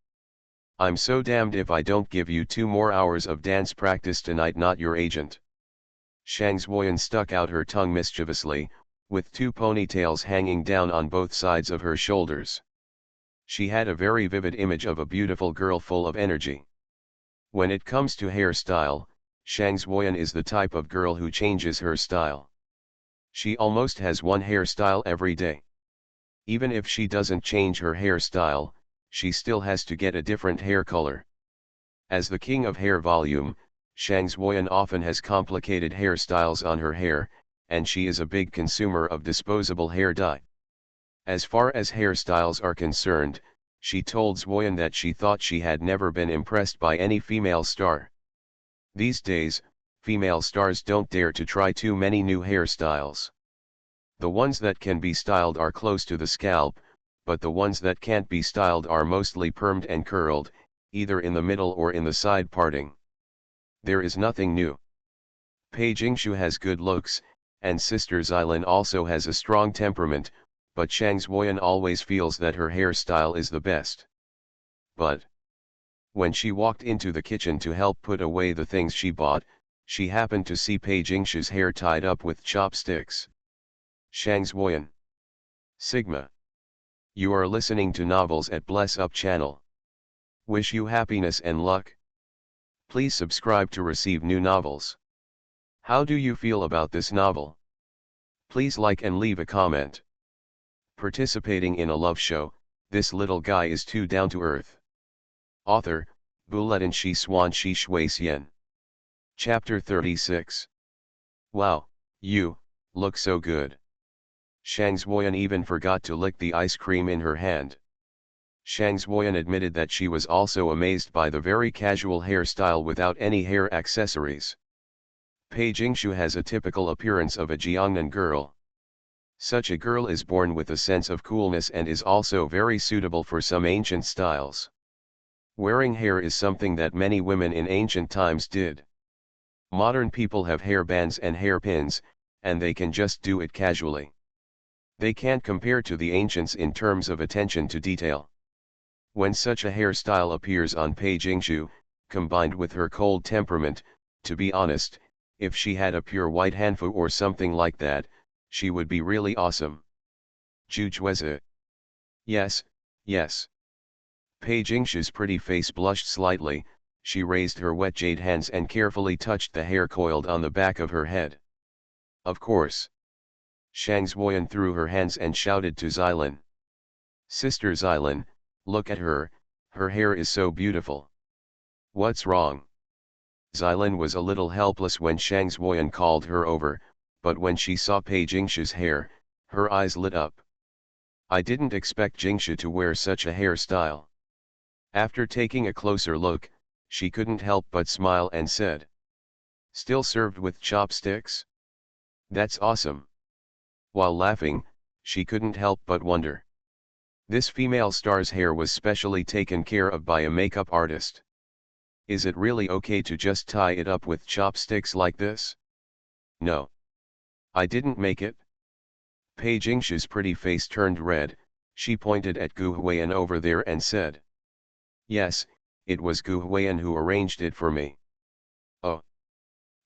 I'm so damned if I don't give you 2 more hours of dance practice tonight, not your agent." Shang Zuoyan stuck out her tongue mischievously, with 2 ponytails hanging down on both sides of her shoulders. She had a very vivid image of a beautiful girl full of energy. When it comes to hairstyle, Shang Zuoyan is the type of girl who changes her style. She almost has one hairstyle every day. Even if she doesn't change her hairstyle, she still has to get a different hair color. As the king of hair volume, Shang Zuoyan often has complicated hairstyles on her hair, and she is a big consumer of disposable hair dye. As far as hairstyles are concerned, she told Zuoyan that she thought she had never been impressed by any female star. These days, female stars don't dare to try too many new hairstyles. The ones that can be styled are close to the scalp, but the ones that can't be styled are mostly permed and curled, either in the middle or in the side parting. There is nothing new. Pei Jingshu has good looks, and Sister Xylan also has a strong temperament, but Shang Zuoyan always feels that her hairstyle is the best. But when she walked into the kitchen to help put away the things she bought, she happened to see Pei Jingshu's hair tied up with chopsticks. Shang Zuoyan. Sigma. You are listening to Novels at Bless Up channel. Wish you happiness and luck. Please subscribe to receive new novels. How do you feel about this novel? Please like and leave a comment. Participating in a love show, this little guy is too down to earth. Author, Buletin Shi Swan Shi Shui Xian. Chapter 36. Wow, you look so good. Shang Zuoyan even forgot to lick the ice cream in her hand. Shang Zuoyan admitted that she was also amazed by the very casual hairstyle without any hair accessories. Pei Jingshu has a typical appearance of a Jiangnan girl. Such a girl is born with a sense of coolness and is also very suitable for some ancient styles. Wearing hair is something that many women in ancient times did. Modern people have hair bands and hairpins, and they can just do it casually. They can't compare to the ancients in terms of attention to detail. When such a hairstyle appears on Pei Jingshu, combined with her cold temperament, to be honest, if she had a pure white hanfu or something like that, she would be really awesome. Jujueze. Yes, yes. Pei Jingshu's pretty face blushed slightly, she raised her wet jade hands and carefully touched the hair coiled on the back of her head. Of course. Shang Zuoyan threw her hands and shouted to Xylin. Sister Xylin, look at her hair is so beautiful. What's wrong? Xylin was a little helpless when Shang Zuoyan called her over, but when she saw Pei Jingshu's hair, her eyes lit up. I didn't expect Jingshu to wear such a hairstyle. After taking a closer look, she couldn't help but smile and said. Still served with chopsticks? That's awesome. While laughing, she couldn't help but wonder. This female star's hair was specially taken care of by a makeup artist. Is it really okay to just tie it up with chopsticks like this? No. I didn't make it. Pei Jingshu's pretty face turned red, she pointed at Gu Huiyan over there and said. Yes, it was Gu Huiyan who arranged it for me. Oh.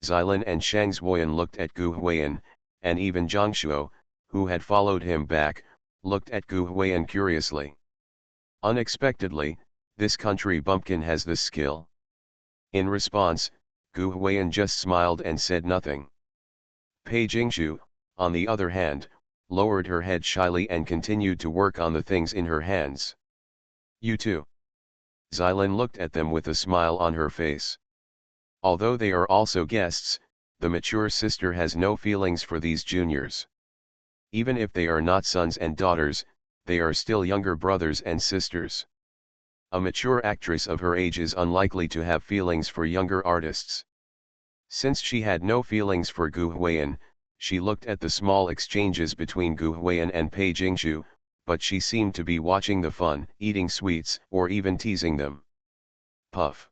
Xylin and Shang Zuoyan looked at Gu Huiyan, and even Zhang Shuo, who had followed him back, looked at Gu Huiyan curiously. Unexpectedly, this country bumpkin has this skill. In response, Gu Huiyan just smiled and said nothing. Pei Jingshu, on the other hand, lowered her head shyly and continued to work on the things in her hands. You too. Xylin looked at them with a smile on her face. Although they are also guests, the mature sister has no feelings for these juniors. Even if they are not sons and daughters, they are still younger brothers and sisters. A mature actress of her age is unlikely to have feelings for younger artists. Since she had no feelings for Gu Huiyan, she looked at the small exchanges between Gu Huiyan and Pei Jingshu, but she seemed to be watching the fun, eating sweets, or even teasing them. Puff.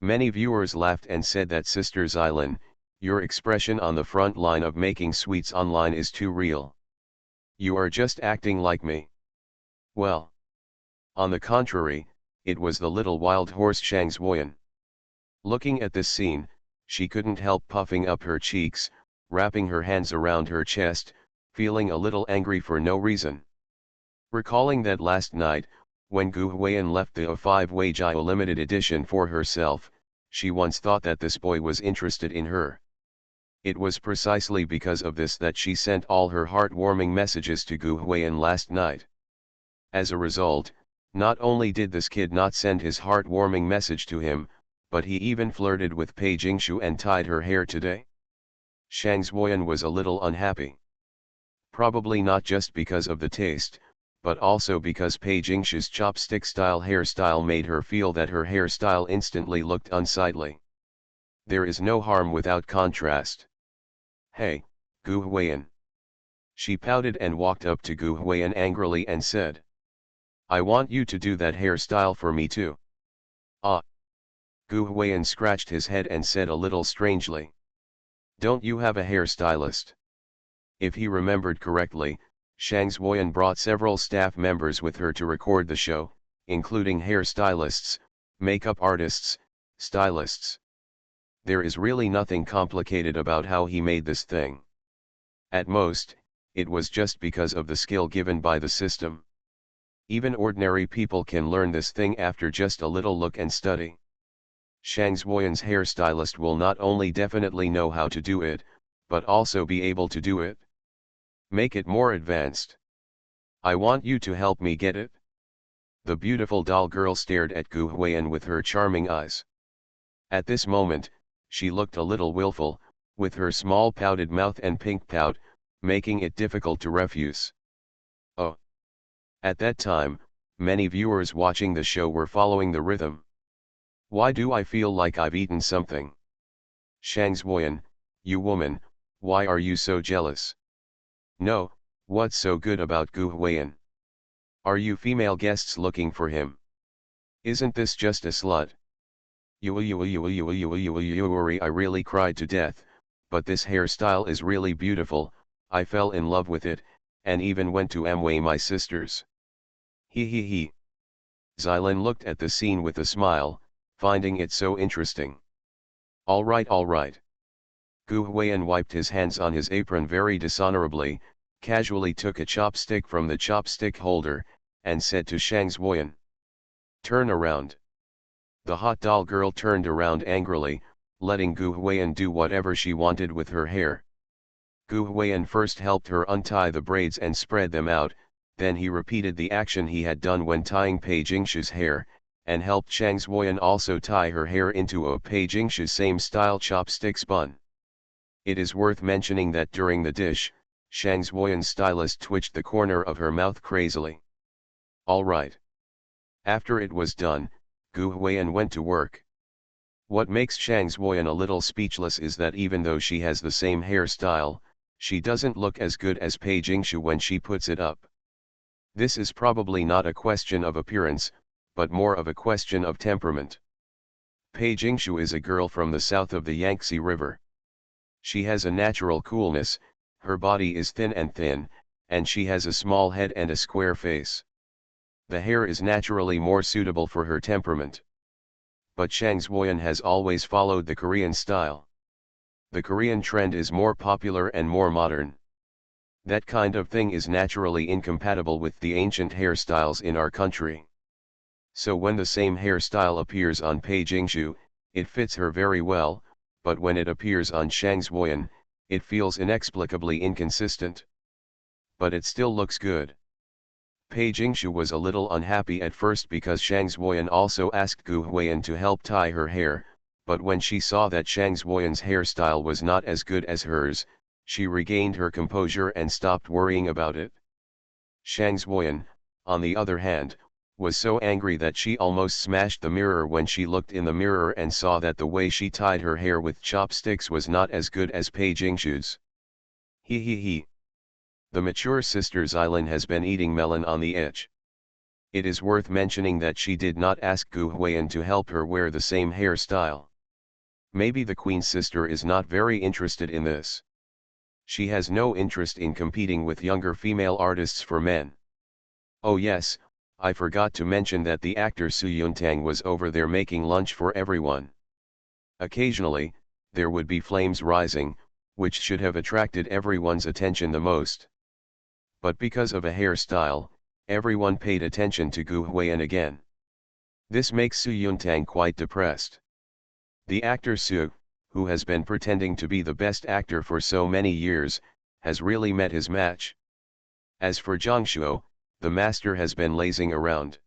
Many viewers laughed and said that Sister Xylin, your expression on the front line of making sweets online is too real. You are just acting like me. Well. On the contrary, it was the little wild horse Shang Zuoyan. Looking at this scene, she couldn't help puffing up her cheeks, wrapping her hands around her chest, feeling a little angry for no reason. Recalling that last night, when Gu Huiyan left the A5 Weijio limited edition for herself, she once thought that this boy was interested in her. It was precisely because of this that she sent all her heartwarming messages to Gu Huiyan last night. As a result, not only did this kid not send his heartwarming message to him, but he even flirted with Pei Jingshu and tied her hair today. Shang Zuoyan was a little unhappy. Probably not just because of the taste, but also because Pei Jingshu's chopstick-style hairstyle made her feel that her hairstyle instantly looked unsightly. There is no harm without contrast. Hey, Gu Huiyan. She pouted and walked up to Gu Huiyan angrily and said. I want you to do that hairstyle for me too. Ah. Gu Huiyan scratched his head and said a little strangely. Don't you have a hairstylist? If he remembered correctly, Shang Zuoyan brought several staff members with her to record the show, including hairstylists, makeup artists, stylists. There is really nothing complicated about how he made this thing. At most, it was just because of the skill given by the system. Even ordinary people can learn this thing after just a little look and study. Shang Zuoyan's hairstylist will not only definitely know how to do it, but also be able to do it. Make it more advanced. I want you to help me get it. The beautiful doll girl stared at Gu Huiyan with her charming eyes. At this moment, she looked a little willful, with her small pouted mouth and pink pout, making it difficult to refuse. Oh. At that time, many viewers watching the show were following the rhythm. Why do I feel like I've eaten something? Shang Zuoyan, you woman, why are you so jealous? No, what's so good about Gu Huiyan? Are you female guests looking for him? Isn't this just a slut? I really cried to death, but this hairstyle is really beautiful, I fell in love with it, and even went to Amway my sisters. He he he. Xylin looked at the scene with a smile, finding it so interesting. Alright alright. Gu Huiyan wiped his hands on his apron very dishonorably, casually took a chopstick from the chopstick holder, and said to Shang Zuoyan, "Turn around." The hot doll girl turned around angrily, letting Gu Huiyan do whatever she wanted with her hair. Gu Huiyan first helped her untie the braids and spread them out, then he repeated the action he had done when tying Pei Jingshu's hair, and helped Shang Zuoyan also tie her hair into a Pei Jingshu's same style chopstick spun. It is worth mentioning that during the dish, Shang Zuoyan's stylist twitched the corner of her mouth crazily. Alright. After it was done, Gu Huiyan went to work. What makes Shang Zuoyan a little speechless is that even though she has the same hairstyle, she doesn't look as good as Pei Jingshu when she puts it up. This is probably not a question of appearance, but more of a question of temperament. Pei Jingshu is a girl from the south of the Yangtze River. She has a natural coolness, her body is thin, and she has a small head and a square face. The hair is naturally more suitable for her temperament. But Shang Zuoyan has always followed the Korean style. The Korean trend is more popular and more modern. That kind of thing is naturally incompatible with the ancient hairstyles in our country. So when the same hairstyle appears on Pei Jingshu, it fits her very well, but when it appears on Shang Zuoyan, it feels inexplicably inconsistent. But it still looks good. Pei Jingshu was a little unhappy at first because Shang Zuoyan also asked Gu Huiyan to help tie her hair, but when she saw that Shang Zuoyan's hairstyle was not as good as hers, she regained her composure and stopped worrying about it. Shang Zuoyan, on the other hand, was so angry that she almost smashed the mirror when she looked in the mirror and saw that the way she tied her hair with chopsticks was not as good as Pei Jingshu's. He he he. The mature sister Xylin has been eating melon on the edge. It is worth mentioning that she did not ask Gu Huiyan to help her wear the same hairstyle. Maybe the queen sister is not very interested in this. She has no interest in competing with younger female artists for men. Oh yes, I forgot to mention that the actor Su Yuntang was over there making lunch for everyone. Occasionally, there would be flames rising, which should have attracted everyone's attention the most. But because of a hairstyle, everyone paid attention to Gu Huiyan again. This makes Su Yuntang quite depressed. The actor Su, who has been pretending to be the best actor for so many years, has really met his match. As for Zhang Shuo, the master has been lazing around.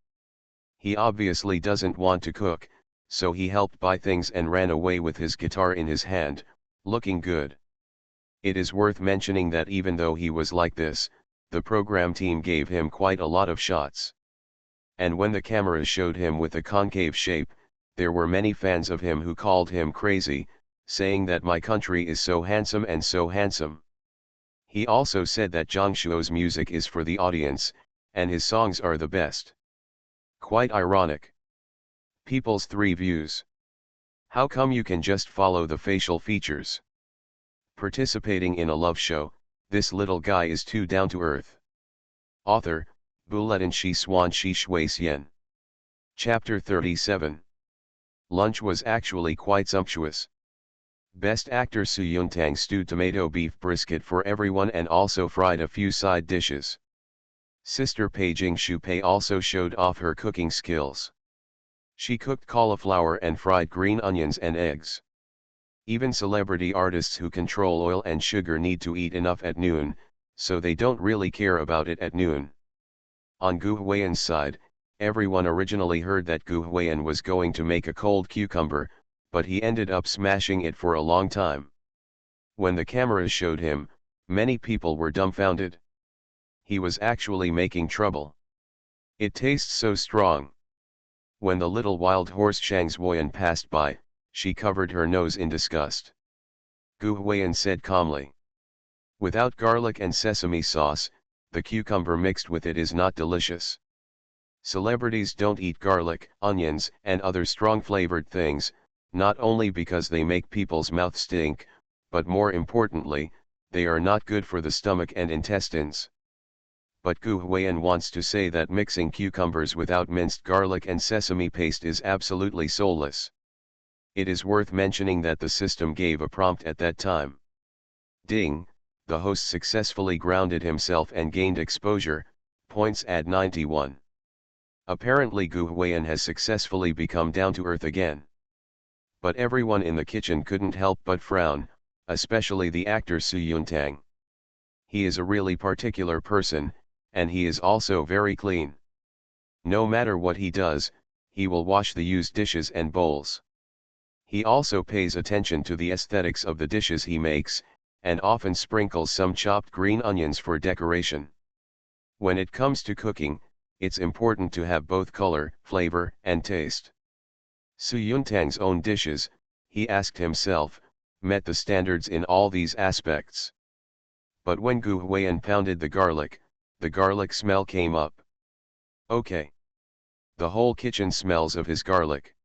He obviously doesn't want to cook, so he helped buy things and ran away with his guitar in his hand, looking good. It is worth mentioning that even though he was like this, the program team gave him quite a lot of shots. And when the cameras showed him with a concave shape, there were many fans of him who called him crazy, saying that my country is so handsome and so handsome. He also said that Zhang Shuo's music is for the audience, and his songs are the best. Quite ironic. People's three views. How come you can just follow the facial features? Participating in a love show, this little guy is too down to earth. Author, Buletin Shi Swan Shi Shui Xian. Chapter 37. Lunch was actually quite sumptuous. Best actor Su Yuntang stewed tomato beef brisket for everyone and also fried a few side dishes. Sister Pei Jingshu Pei also showed off her cooking skills. She cooked cauliflower and fried green onions and eggs. Even celebrity artists who control oil and sugar need to eat enough at noon, so they don't really care about it at noon. On Gu Huiyan's side, everyone originally heard that Gu Huiyan was going to make a cold cucumber, but he ended up smashing it for a long time. When the cameras showed him, many people were dumbfounded. He was actually making trouble. It tastes so strong. When the little wild horse Shang Zuoyan passed by, she covered her nose in disgust. Gu Huiyan said calmly, "Without garlic and sesame sauce, the cucumber mixed with it is not delicious." Celebrities don't eat garlic, onions, and other strong flavored things, not only because they make people's mouth stink, but more importantly, they are not good for the stomach and intestines. but Gu Huiyan wants to say that mixing cucumbers without minced garlic and sesame paste is absolutely soulless. It is worth mentioning that the system gave a prompt at that time. Ding, the host successfully grounded himself and gained exposure, points at 91. Apparently Gu Huiyan has successfully become down to earth again. But everyone in the kitchen couldn't help but frown, especially the actor Su Yuntang. He is a really particular person, and he is also very clean. No matter what he does, he will wash the used dishes and bowls. He also pays attention to the aesthetics of the dishes he makes, and often sprinkles some chopped green onions for decoration. When it comes to cooking, it's important to have both color, flavor, and taste. Su Yuntang's own dishes, he asked himself, met the standards in all these aspects. But when Gu Huiyan pounded the garlic smell came up. Okay. The whole kitchen smells of his garlic.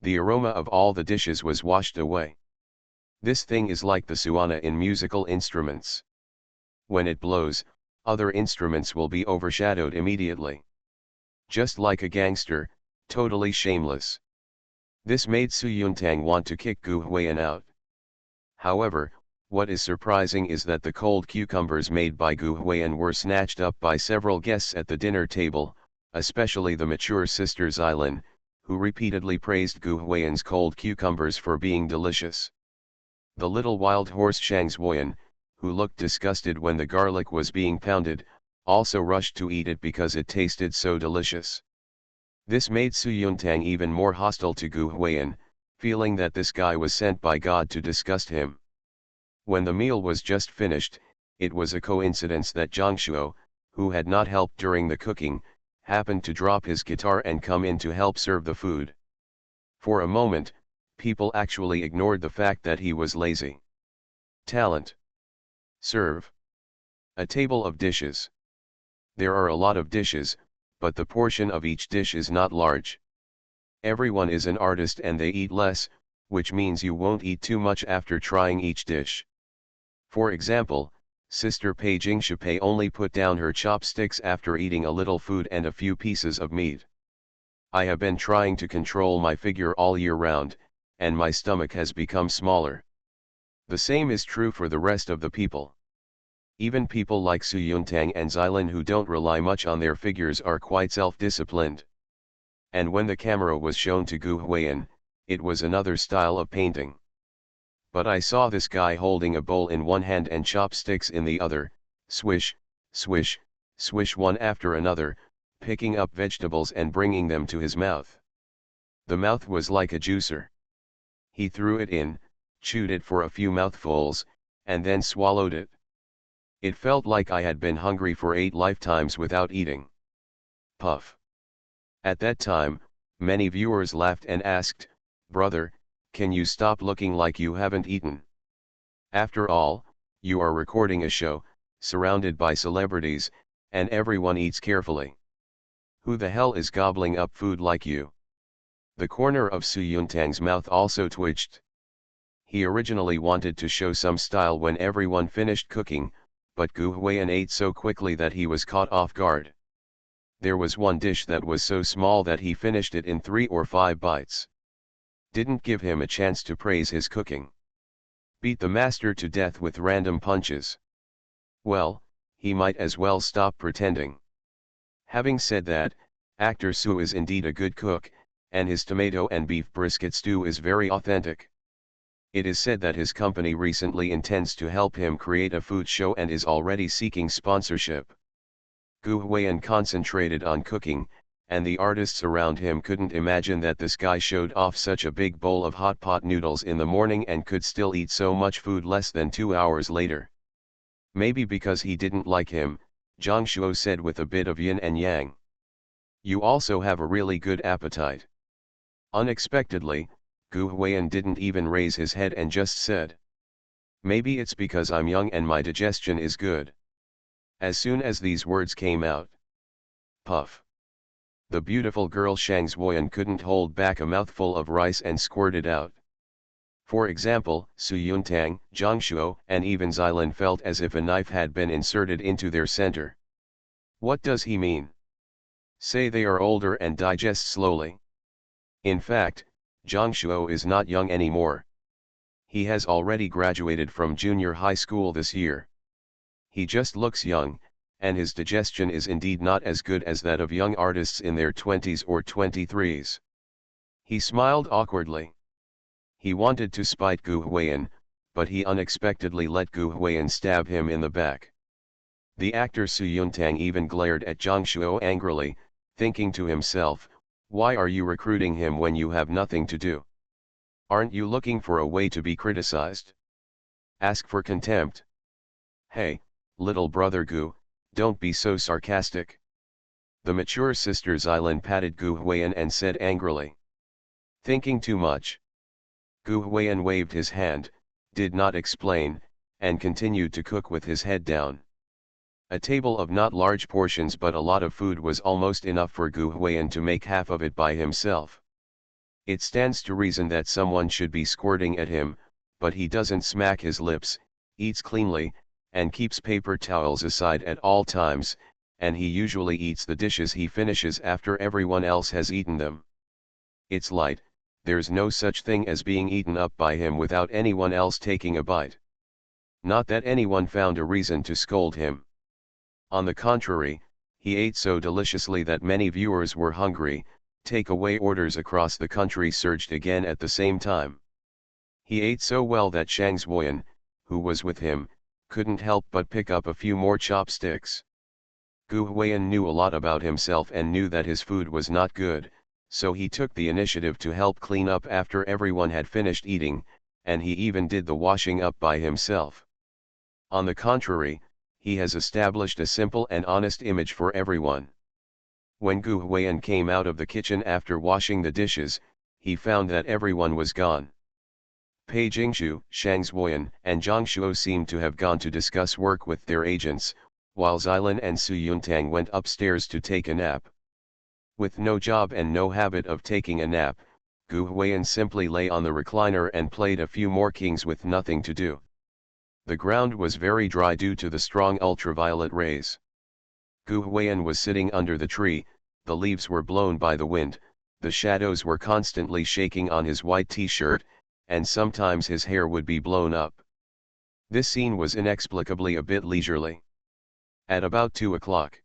The aroma of all the dishes was washed away. This thing is like the suana in musical instruments. When it blows, other instruments will be overshadowed immediately. Just like a gangster, totally shameless. This made Su Yuntang want to kick Gu Huiyan out. However, what is surprising is that the cold cucumbers made by Gu Huiyan were snatched up by several guests at the dinner table, especially the mature sister Xylin, who repeatedly praised Gu Huiyan's cold cucumbers for being delicious. The little wild horse Shang Xuoyan, who looked disgusted when the garlic was being pounded, also rushed to eat it because it tasted so delicious. This made Su Yuntang even more hostile to Gu Huiyan, feeling that this guy was sent by God to disgust him. When the meal was just finished, it was a coincidence that Zhang Shuo, who had not helped during the cooking, happened to drop his guitar and come in to help serve the food. For a moment, people actually ignored the fact that he was lazy. Talent. Serve. A table of dishes. There are a lot of dishes, but the portion of each dish is not large. Everyone is an artist and they eat less, which means you won't eat too much after trying each dish. For example, Sister Pei Jingshupai only put down her chopsticks after eating a little food and a few pieces of meat. I have been trying to control my figure all year round, and my stomach has become smaller. The same is true for the rest of the people. Even people like Su Yuntang and Xylin who don't rely much on their figures are quite self-disciplined. And when the camera was shown to Gu Huiyan, it was another style of painting. But I saw this guy holding a bowl in one hand and chopsticks in the other, swish, swish, swish one after another, picking up vegetables and bringing them to his mouth. The mouth was like a juicer. He threw it in, chewed it for a few mouthfuls, and then swallowed it. It felt like I had been hungry for 8 lifetimes without eating. Puff. At that time, many viewers laughed and asked, "Brother, can you stop looking like you haven't eaten? After all, you are recording a show, surrounded by celebrities, and everyone eats carefully. Who the hell is gobbling up food like you?" The corner of Su Yuntang's mouth also twitched. He originally wanted to show some style when everyone finished cooking, but Gu Huiyan ate so quickly that he was caught off guard. There was one dish that was so small that he finished it in 3 or 5 bites. Didn't give him a chance to praise his cooking. Beat the master to death with random punches. Well, he might as well stop pretending. Having said that, actor Su is indeed a good cook, and his tomato and beef brisket stew is very authentic. It is said that his company recently intends to help him create a food show and is already seeking sponsorship. Gu Huiyan concentrated on cooking, and the artists around him couldn't imagine that this guy showed off such a big bowl of hot pot noodles in the morning and could still eat so much food less than 2 hours later. Maybe because he didn't like him, Zhang Shuo said with a bit of yin and yang. "You also have a really good appetite." Unexpectedly, Gu Huiyan didn't even raise his head and just said, "Maybe it's because I'm young and my digestion is good." As soon as these words came out, puff. The beautiful girl Shang Xuoyan couldn't hold back a mouthful of rice and squirted out. For example, Su Yuntang, Zhang Shuo, and even Xylin felt as if a knife had been inserted into their center. What does he mean? Say they are older and digest slowly. In fact, Zhang Shuo is not young anymore. He has already graduated from junior high school this year. He just looks young, and his digestion is indeed not as good as that of young artists in their 20s or 23s. He smiled awkwardly. He wanted to spite Gu Huiyan, but he unexpectedly let Gu Huiyan stab him in the back. The actor Su Yuntang even glared at Zhang Shuo angrily, thinking to himself, why are you recruiting him when you have nothing to do? Aren't you looking for a way to be criticized? Ask for contempt. Hey, little brother Gu, don't be so sarcastic. The mature sister Xylin patted Gu Huiyan and said angrily. Thinking too much. Gu Huiyan waved his hand, did not explain, and continued to cook with his head down. A table of not large portions but a lot of food was almost enough for Gu Huiyan to make half of it by himself. It stands to reason that someone should be squirting at him, but he doesn't smack his lips, eats cleanly, and keeps paper towels aside at all times, and he usually eats the dishes he finishes after everyone else has eaten them. It's light, there's no such thing as being eaten up by him without anyone else taking a bite. Not that anyone found a reason to scold him. On the contrary, he ate so deliciously that many viewers were hungry. Takeaway orders across the country surged again at the same time. He ate so well that Shang Zuoyan, who was with him, couldn't help but pick up a few more chopsticks. Gu Huiyan knew a lot about himself and knew that his food was not good, so he took the initiative to help clean up after everyone had finished eating, and he even did the washing up by himself. On the contrary, he has established a simple and honest image for everyone. When Gu Huiyan came out of the kitchen after washing the dishes, he found that everyone was gone. Pei Jingshu, Shang Zuoyan, and Zhang Shuo seemed to have gone to discuss work with their agents, while Xylin and Su Yuntang went upstairs to take a nap. With no job and no habit of taking a nap, Gu Huiyan simply lay on the recliner and played a few more kings with nothing to do. The ground was very dry due to the strong ultraviolet rays. Gu Huiyan was sitting under the tree, the leaves were blown by the wind, the shadows were constantly shaking on his white t-shirt, and sometimes his hair would be blown up. This scene was inexplicably a bit leisurely. At about 2 o'clock.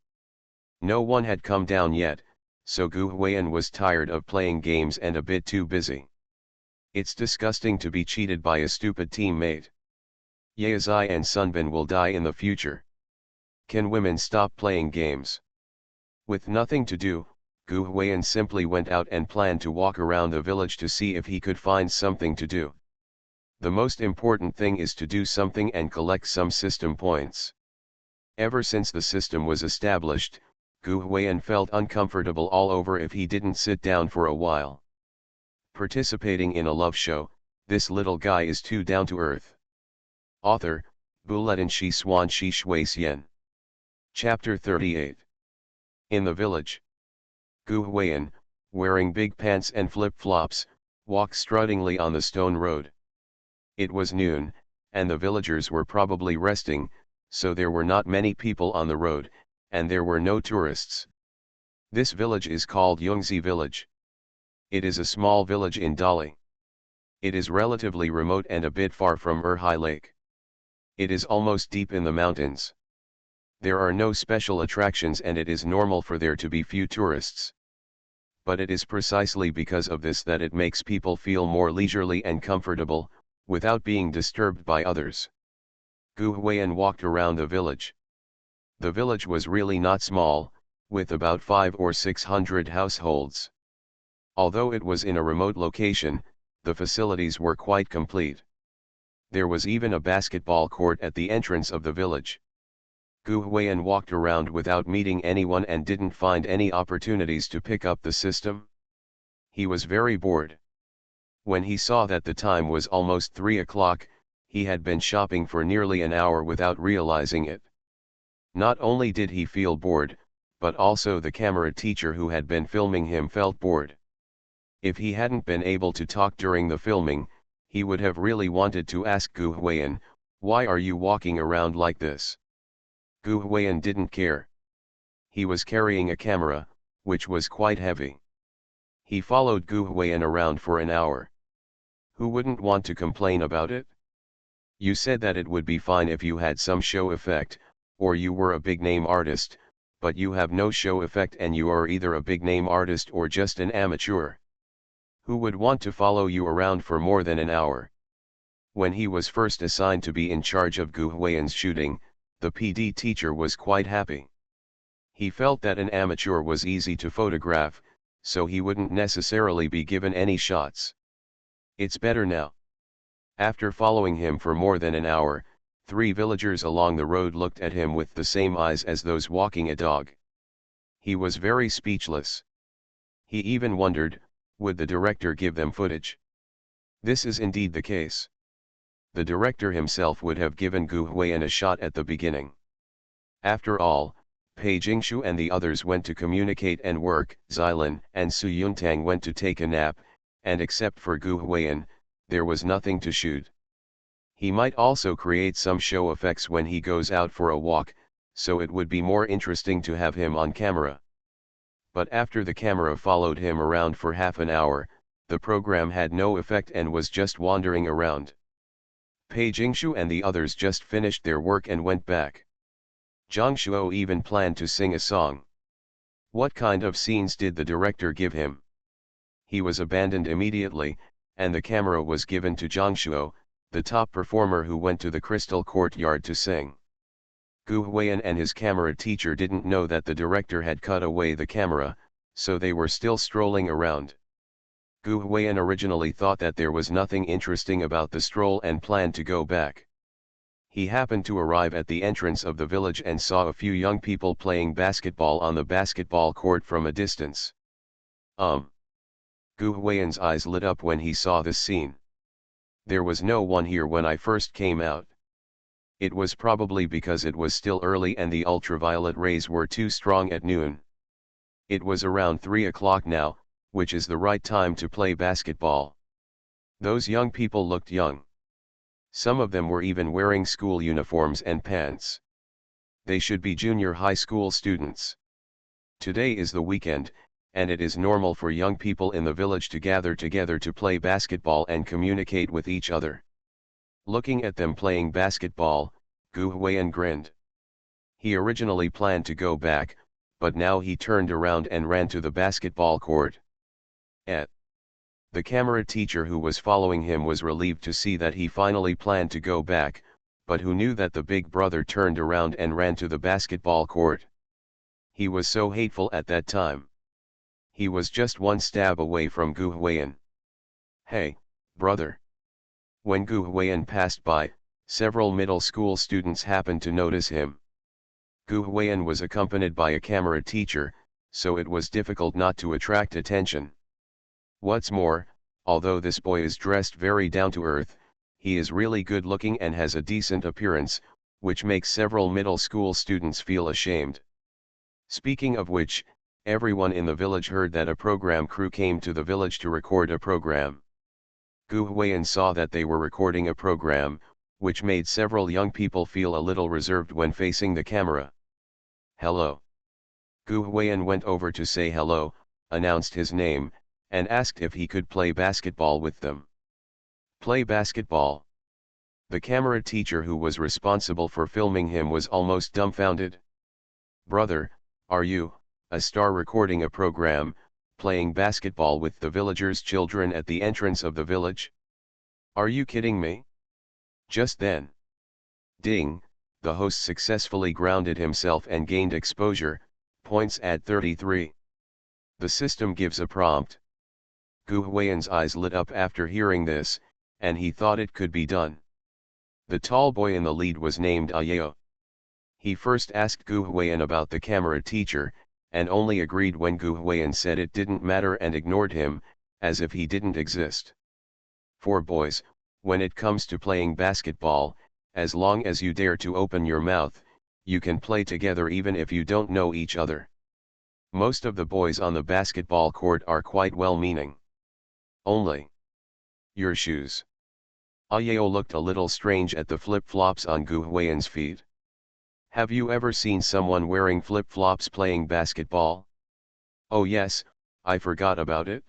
No one had come down yet, so Gu Huiyan was tired of playing games and a bit too busy. It's disgusting to be cheated by a stupid teammate. Yaezai and Sunbin will die in the future. Can women stop playing games? With nothing to do, Gu Huiyan simply went out and planned to walk around the village to see if he could find something to do. The most important thing is to do something and collect some system points. Ever since the system was established, Gu Huiyan felt uncomfortable all over if he didn't sit down for a while. Participating in a love show, this little guy is too down to earth. Author, Buletin Shi Swan Shi Shui Xian. Chapter 38. In the village. Gu Huiyan, wearing big pants and flip-flops, walked struttingly on the stone road. It was noon, and the villagers were probably resting, so there were not many people on the road, and there were no tourists. This village is called Yongzi Village. It is a small village in Dali. It is relatively remote and a bit far from Erhai Lake. It is almost deep in the mountains. There are no special attractions and it is normal for there to be few tourists. But it is precisely because of this that it makes people feel more leisurely and comfortable, without being disturbed by others. Gu Huiyan walked around the village. The village was really not small, with about 500 or 600 households. Although it was in a remote location, the facilities were quite complete. There was even a basketball court at the entrance of the village. Gu Huiyan walked around without meeting anyone and didn't find any opportunities to pick up the system. He was very bored. When he saw that the time was almost 3 o'clock, he had been shopping for nearly an hour without realizing it. Not only did he feel bored, but also the camera teacher who had been filming him felt bored. If he hadn't been able to talk during the filming, he would have really wanted to ask Gu Huiyan, "Why are you walking around like this?" Gu Huiyan didn't care. He was carrying a camera, which was quite heavy. He followed Gu Huiyan around for an hour. Who wouldn't want to complain about it? You said that it would be fine if you had some show effect, or you were a big name artist, but you have no show effect and you are either a big name artist or just an amateur. Who would want to follow you around for more than an hour? When he was first assigned to be in charge of Gu Huiyan's shooting, the PD teacher was quite happy. He felt that an amateur was easy to photograph, so he wouldn't necessarily be given any shots. It's better now. After following him for more than an hour, 3 villagers along the road looked at him with the same eyes as those walking a dog. He was very speechless. He even wondered, would the director give them footage? This is indeed the case. The director himself would have given Gu Huiyan a shot at the beginning. After all, Pei Jingshu and the others went to communicate and work, Xilin and Su Yuntang went to take a nap, and except for Gu Huiyan, there was nothing to shoot. He might also create some show effects when he goes out for a walk, so it would be more interesting to have him on camera. But after the camera followed him around for half an hour, the program had no effect and was just wandering around. Pei Jingshu and the others just finished their work and went back. Zhang Shuo even planned to sing a song. What kind of scenes did the director give him? He was abandoned immediately, and the camera was given to Zhang Shuo, the top performer who went to the crystal courtyard to sing. Gu Huiyan and his camera teacher didn't know that the director had cut away the camera, so they were still strolling around. Gu Huiyan originally thought that there was nothing interesting about the stroll and planned to go back. He happened to arrive at the entrance of the village and saw a few young people playing basketball on the basketball court from a distance. Gu Huiyan's eyes lit up when he saw this scene. There was no one here when I first came out. It was probably because it was still early and the ultraviolet rays were too strong at noon. It was around 3 o'clock now, which is the right time to play basketball. Those young people looked young. Some of them were even wearing school uniforms and pants. They should be junior high school students. Today is the weekend, and it is normal for young people in the village to gather together to play basketball and communicate with each other. Looking at them playing basketball, Gu Huiyan grinned. He originally planned to go back, but now he turned around and ran to the basketball court. The camera teacher who was following him was relieved to see that he finally planned to go back, but who knew that the big brother turned around and ran to the basketball court. He was so hateful at that time. He was just one stab away from Gu Huiyan. Hey, brother. When Gu Huiyan passed by, several middle school students happened to notice him. Gu Huiyan was accompanied by a camera teacher, so it was difficult not to attract attention. What's more, although this boy is dressed very down to earth, he is really good looking and has a decent appearance, which makes several middle school students feel ashamed. Speaking of which, everyone in the village heard that a program crew came to the village to record a program. Gu Huiyan saw that they were recording a program, which made several young people feel a little reserved when facing the camera. Hello. Gu Huiyan went over to say hello, announced his name, and asked if he could play basketball with them. Play basketball? The camera teacher who was responsible for filming him was almost dumbfounded. Brother, are you, a star recording a program, playing basketball with the villagers' children at the entrance of the village? Are you kidding me? Just then. Ding, the host successfully grounded himself and gained exposure, points at 33. The system gives a prompt. Gu Huiyan's eyes lit up after hearing this, and he thought it could be done. The tall boy in the lead was named Ayeo. He first asked Gu Huiyan about the camera teacher, and only agreed when Gu Huiyan said it didn't matter and ignored him, as if he didn't exist. For boys, when it comes to playing basketball, as long as you dare to open your mouth, you can play together even if you don't know each other. Most of the boys on the basketball court are quite well-meaning. Only your shoes. Ayeo looked a little strange at the flip-flops on Gu Huiyan's feet. Have you ever seen someone wearing flip-flops playing basketball? Oh yes, I forgot about it.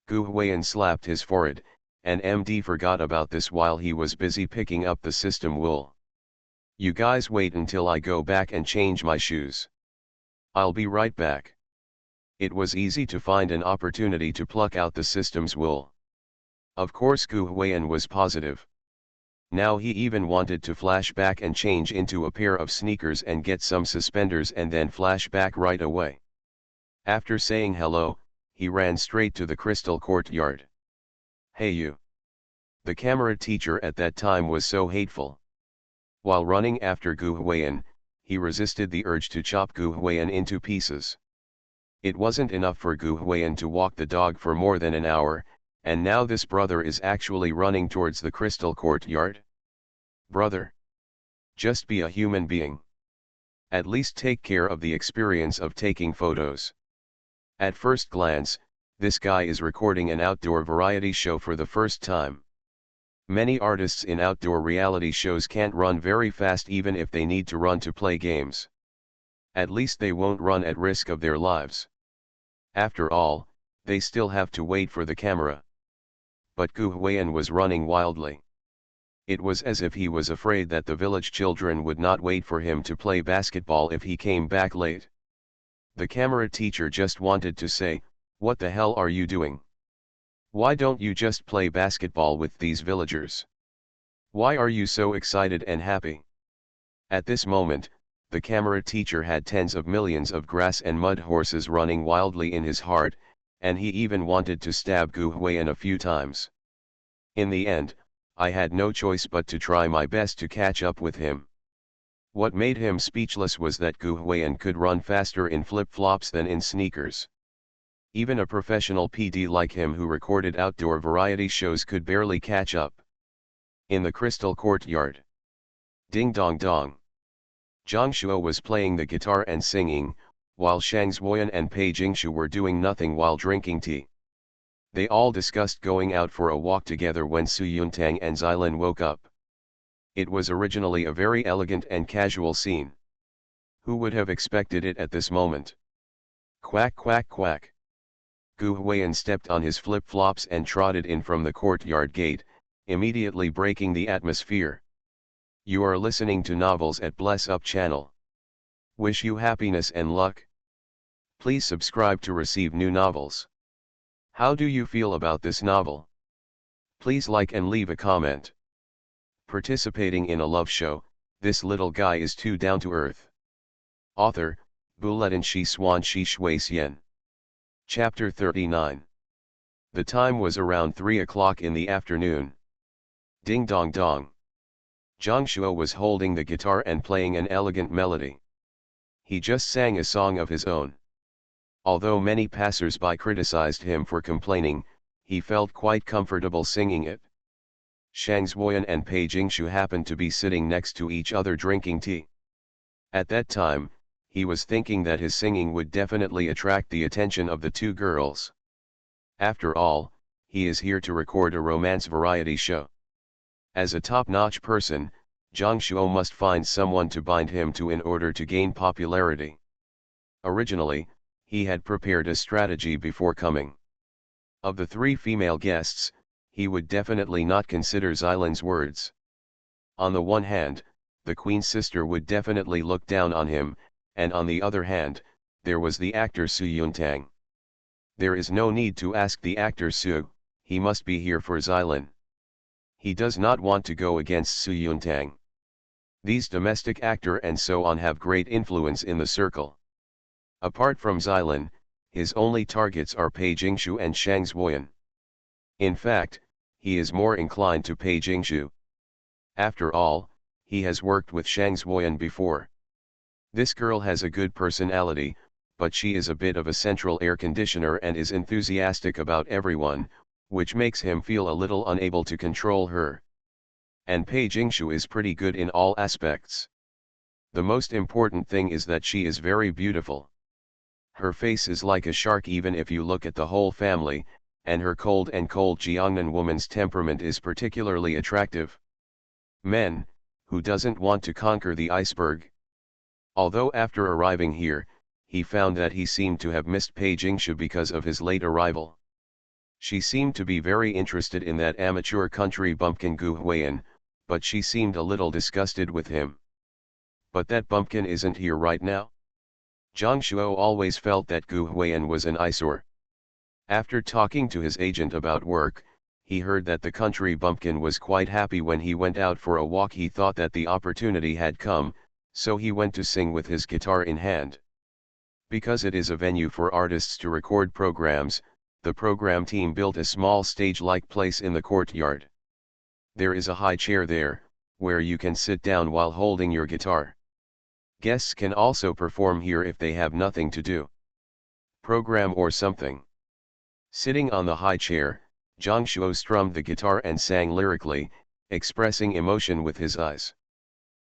Gu Huiyan slapped his forehead, and MD forgot about this while he was busy picking up the system wool. You guys wait until I go back and change my shoes. I'll be right back. It was easy to find an opportunity to pluck out the system's wool. Of course Gu Huiyan was positive. Now he even wanted to flash back and change into a pair of sneakers and get some suspenders and then flash back right away. After saying hello, he ran straight to the crystal courtyard. Hey you! The camera teacher at that time was so hateful. While running after Gu Huiyan, he resisted the urge to chop Gu Huiyan into pieces. It wasn't enough for Gu Huiyan to walk the dog for more than an hour, and now this brother is actually running towards the crystal courtyard? Brother! Just be a human being. At least take care of the experience of taking photos. At first glance, this guy is recording an outdoor variety show for the first time. Many artists in outdoor reality shows can't run very fast even if they need to run to play games. At least they won't run at risk of their lives. After all, they still have to wait for the camera. But Gu Huiyan was running wildly. It was as if he was afraid that the village children would not wait for him to play basketball if he came back late. The camera teacher just wanted to say, "What the hell are you doing? Why don't you just play basketball with these villagers? Why are you so excited and happy?" At this moment, the camera teacher had tens of millions of grass and mud horses running wildly in his heart, and he even wanted to stab Gu Huiyan a few times. In the end, I had no choice but to try my best to catch up with him. What made him speechless was that Gu Huiyan could run faster in flip-flops than in sneakers. Even a professional PD like him who recorded outdoor variety shows could barely catch up. In the crystal courtyard. Ding dong dong. Zhang Shuo was playing the guitar and singing, while Shang Zuoyan and Pei Jingshu were doing nothing while drinking tea. They all discussed going out for a walk together when Su Yuntang and Xylin woke up. It was originally a very elegant and casual scene. Who would have expected it at this moment? Quack quack quack. Gu Huiyan stepped on his flip-flops and trotted in from the courtyard gate, immediately breaking the atmosphere. You are listening to Novels at Bless Up channel. Wish you happiness and luck. Please subscribe to receive new novels. How do you feel about this novel? Please like and leave a comment. Participating in a love show, this little guy is too down to earth. Author, Buletin Shi Swan Shi Shui Xian. Chapter 39. The time was around 3 o'clock in the afternoon. Ding dong dong. Zhang Shuo was holding the guitar and playing an elegant melody. He just sang a song of his own. Although many passers-by criticized him for complaining, he felt quite comfortable singing it. Shang Zuoyan and Pei Jingshu happened to be sitting next to each other drinking tea. At that time, he was thinking that his singing would definitely attract the attention of the two girls. After all, he is here to record a romance variety show. As a top-notch person, Zhang Shuo must find someone to bind him to in order to gain popularity. Originally, he had prepared a strategy before coming. Of the three female guests, he would definitely not consider Xilin's words. On the one hand, the queen's sister would definitely look down on him, and on the other hand, there was the actor Su Yuntang. There is no need to ask the actor Su, he must be here for Xilin. He does not want to go against Su Yuntang. These domestic actor and so on have great influence in the circle. Apart from Xilin, his only targets are Pei Jingshu and Shang Zuoyan. In fact, he is more inclined to Pei Jingshu. After all, he has worked with Shang Zuoyan before. This girl has a good personality, but she is a bit of a central air conditioner and is enthusiastic about everyone, which makes him feel a little unable to control her. And Pei Jingshu is pretty good in all aspects. The most important thing is that she is very beautiful. Her face is like a shark even if you look at the whole family, and her cold Jiangnan woman's temperament is particularly attractive. Men, who doesn't want to conquer the iceberg? Although after arriving here, he found that he seemed to have missed Pei Jingshu because of his late arrival. She seemed to be very interested in that amateur country bumpkin Gu Huiyan, but she seemed a little disgusted with him. But that bumpkin isn't here right now? Zhang Shuo always felt that Gu Huiyan was an eyesore. After talking to his agent about work, he heard that the country bumpkin was quite happy when he went out for a walk. He thought that the opportunity had come, so he went to sing with his guitar in hand. Because it is a venue for artists to record programs, the program team built a small stage-like place in the courtyard. There is a high chair there, where you can sit down while holding your guitar. Guests can also perform here if they have nothing to do. Program or something. Sitting on the high chair, Zhang Shuo strummed the guitar and sang lyrically, expressing emotion with his eyes.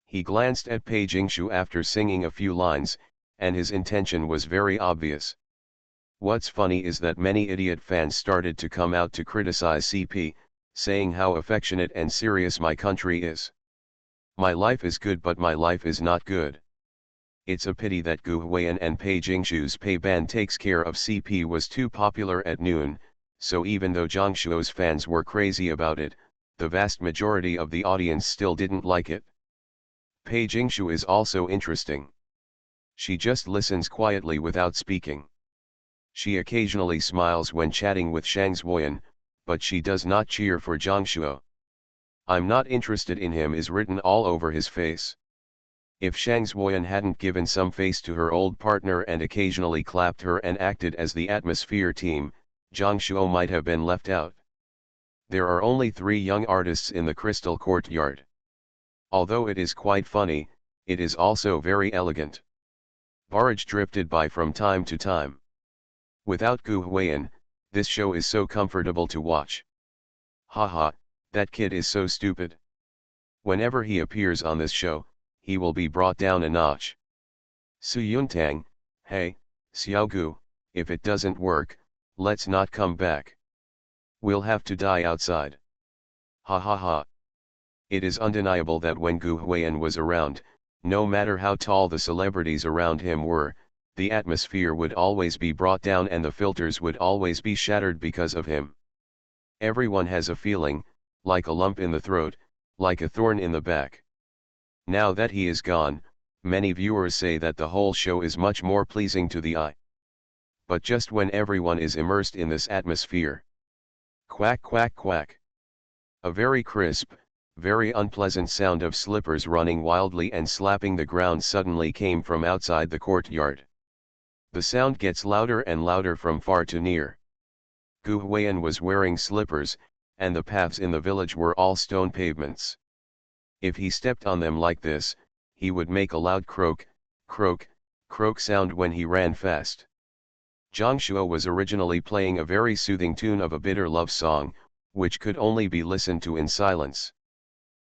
He glanced at Pei Jingshu after singing a few lines, and his intention was very obvious. What's funny is that many idiot fans started to come out to criticize CP, saying how affectionate and serious my country is. My life is good, but my life is not good. It's a pity that Gu Huiyan and Pei Jingshu's Pei Ban takes care of CP was too popular at noon, so even though Zhang Shuo's fans were crazy about it, the vast majority of the audience still didn't like it. Pei Jingshu is also interesting. She just listens quietly without speaking. She occasionally smiles when chatting with Shang Zuoyan, but she does not cheer for Zhang Shuo. "I'm not interested in him" is written all over his face. If Shang Zuoyan hadn't given some face to her old partner and occasionally clapped her and acted as the atmosphere team, Zhang Shuo might have been left out. There are only 3 young artists in the Crystal Courtyard. Although it is quite funny, it is also very elegant. Barrage drifted by from time to time. Without Gu Huiyan, this show is so comfortable to watch. Haha, that kid is so stupid. Whenever he appears on this show, he will be brought down a notch. Su Yuntang, hey, Xiao Gu, if it doesn't work, let's not come back. We'll have to die outside. Ha ha ha. It is undeniable that when Gu Huiyan was around, no matter how tall the celebrities around him were, the atmosphere would always be brought down and the filters would always be shattered because of him. Everyone has a feeling, like a lump in the throat, like a thorn in the back. Now that he is gone, many viewers say that the whole show is much more pleasing to the eye. But just when everyone is immersed in this atmosphere. Quack quack quack. A very crisp, very unpleasant sound of slippers running wildly and slapping the ground suddenly came from outside the courtyard. The sound gets louder and louder from far to near. Gu Huiyan was wearing slippers, and the paths in the village were all stone pavements. If he stepped on them like this, he would make a loud croak, croak, croak sound when he ran fast. Zhang Shuo was originally playing a very soothing tune of a bitter love song, which could only be listened to in silence.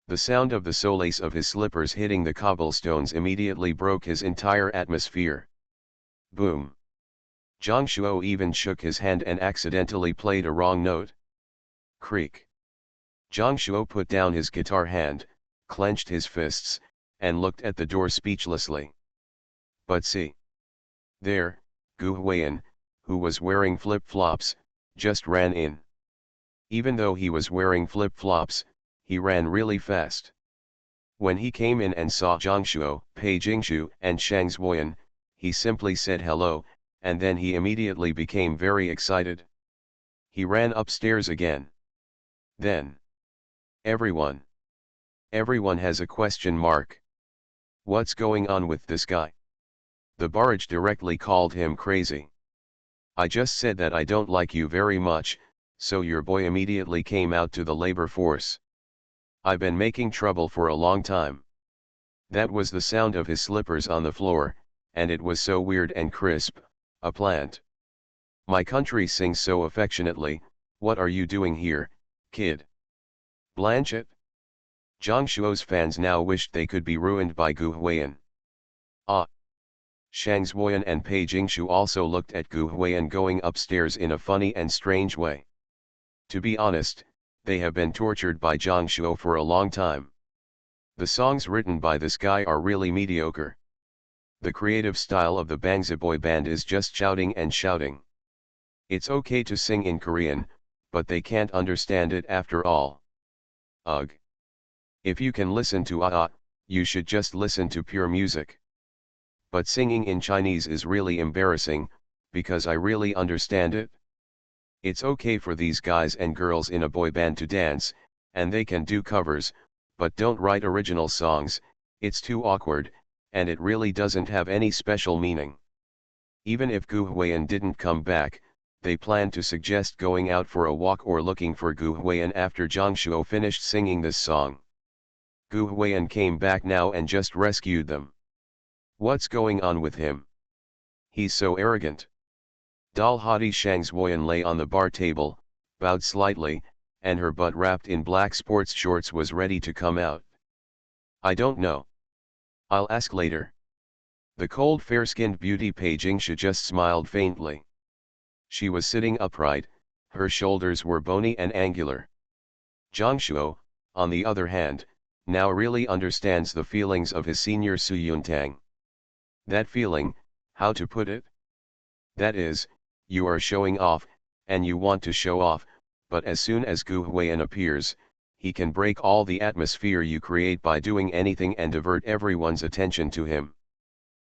The sound of the soles of his slippers hitting the cobblestones immediately broke his entire atmosphere. Boom! Zhang Shuo even shook his hand and accidentally played a wrong note. Creak! Zhang Shuo put down his guitar hand, clenched his fists, and looked at the door speechlessly. But see! There, Gu Huiyan, who was wearing flip-flops, just ran in. Even though he was wearing flip-flops, he ran really fast. When he came in and saw Zhang Shuo, Pei Jingshu, and Shang Zuoyan, he simply said hello, and then he immediately became very excited. He ran upstairs again. Then, everyone has a question mark. What's going on with this guy? The barrage directly called him crazy. I just said that I don't like you very much, so your boy immediately came out to the labor force. I've been making trouble for a long time. That was the sound of his slippers on the floor, and it was so weird and crisp, a plant. My country sings so affectionately, what are you doing here, kid? Blanchett? Zhang Shuo's fans now wished they could be ruined by Gu Huiyan. Ah! Shang Zuoyan and Pei Jingshu also looked at Gu Huiyan going upstairs in a funny and strange way. To be honest, they have been tortured by Zhang Shuo for a long time. The songs written by this guy are really mediocre. The creative style of the Bangsa boy band is just shouting and shouting. It's okay to sing in Korean, but they can't understand it after all. Ugh. If you can listen to you should just listen to pure music. But singing in Chinese is really embarrassing, because I really understand it. It's okay for these guys and girls in a boy band to dance, and they can do covers, but don't write original songs, it's too awkward, and it really doesn't have any special meaning. Even if Gu Huiyan didn't come back, they planned to suggest going out for a walk or looking for Gu Huiyan after Zhang Shuo finished singing this song. Gu Huiyan came back now and just rescued them. What's going on with him? He's so arrogant. Dal Hadi Shang's Huiyan lay on the bar table, bowed slightly, and her butt wrapped in black sports shorts was ready to come out. I don't know. I'll ask later. The cold fair-skinned beauty Pei Jingsha just smiled faintly. She was sitting upright, her shoulders were bony and angular. Zhang Shuo, on the other hand, now really understands the feelings of his senior Su Yuntang. That feeling, how to put it? That is, you are showing off, and you want to show off, but as soon as Gu Huiyan appears, he can break all the atmosphere you create by doing anything and divert everyone's attention to him.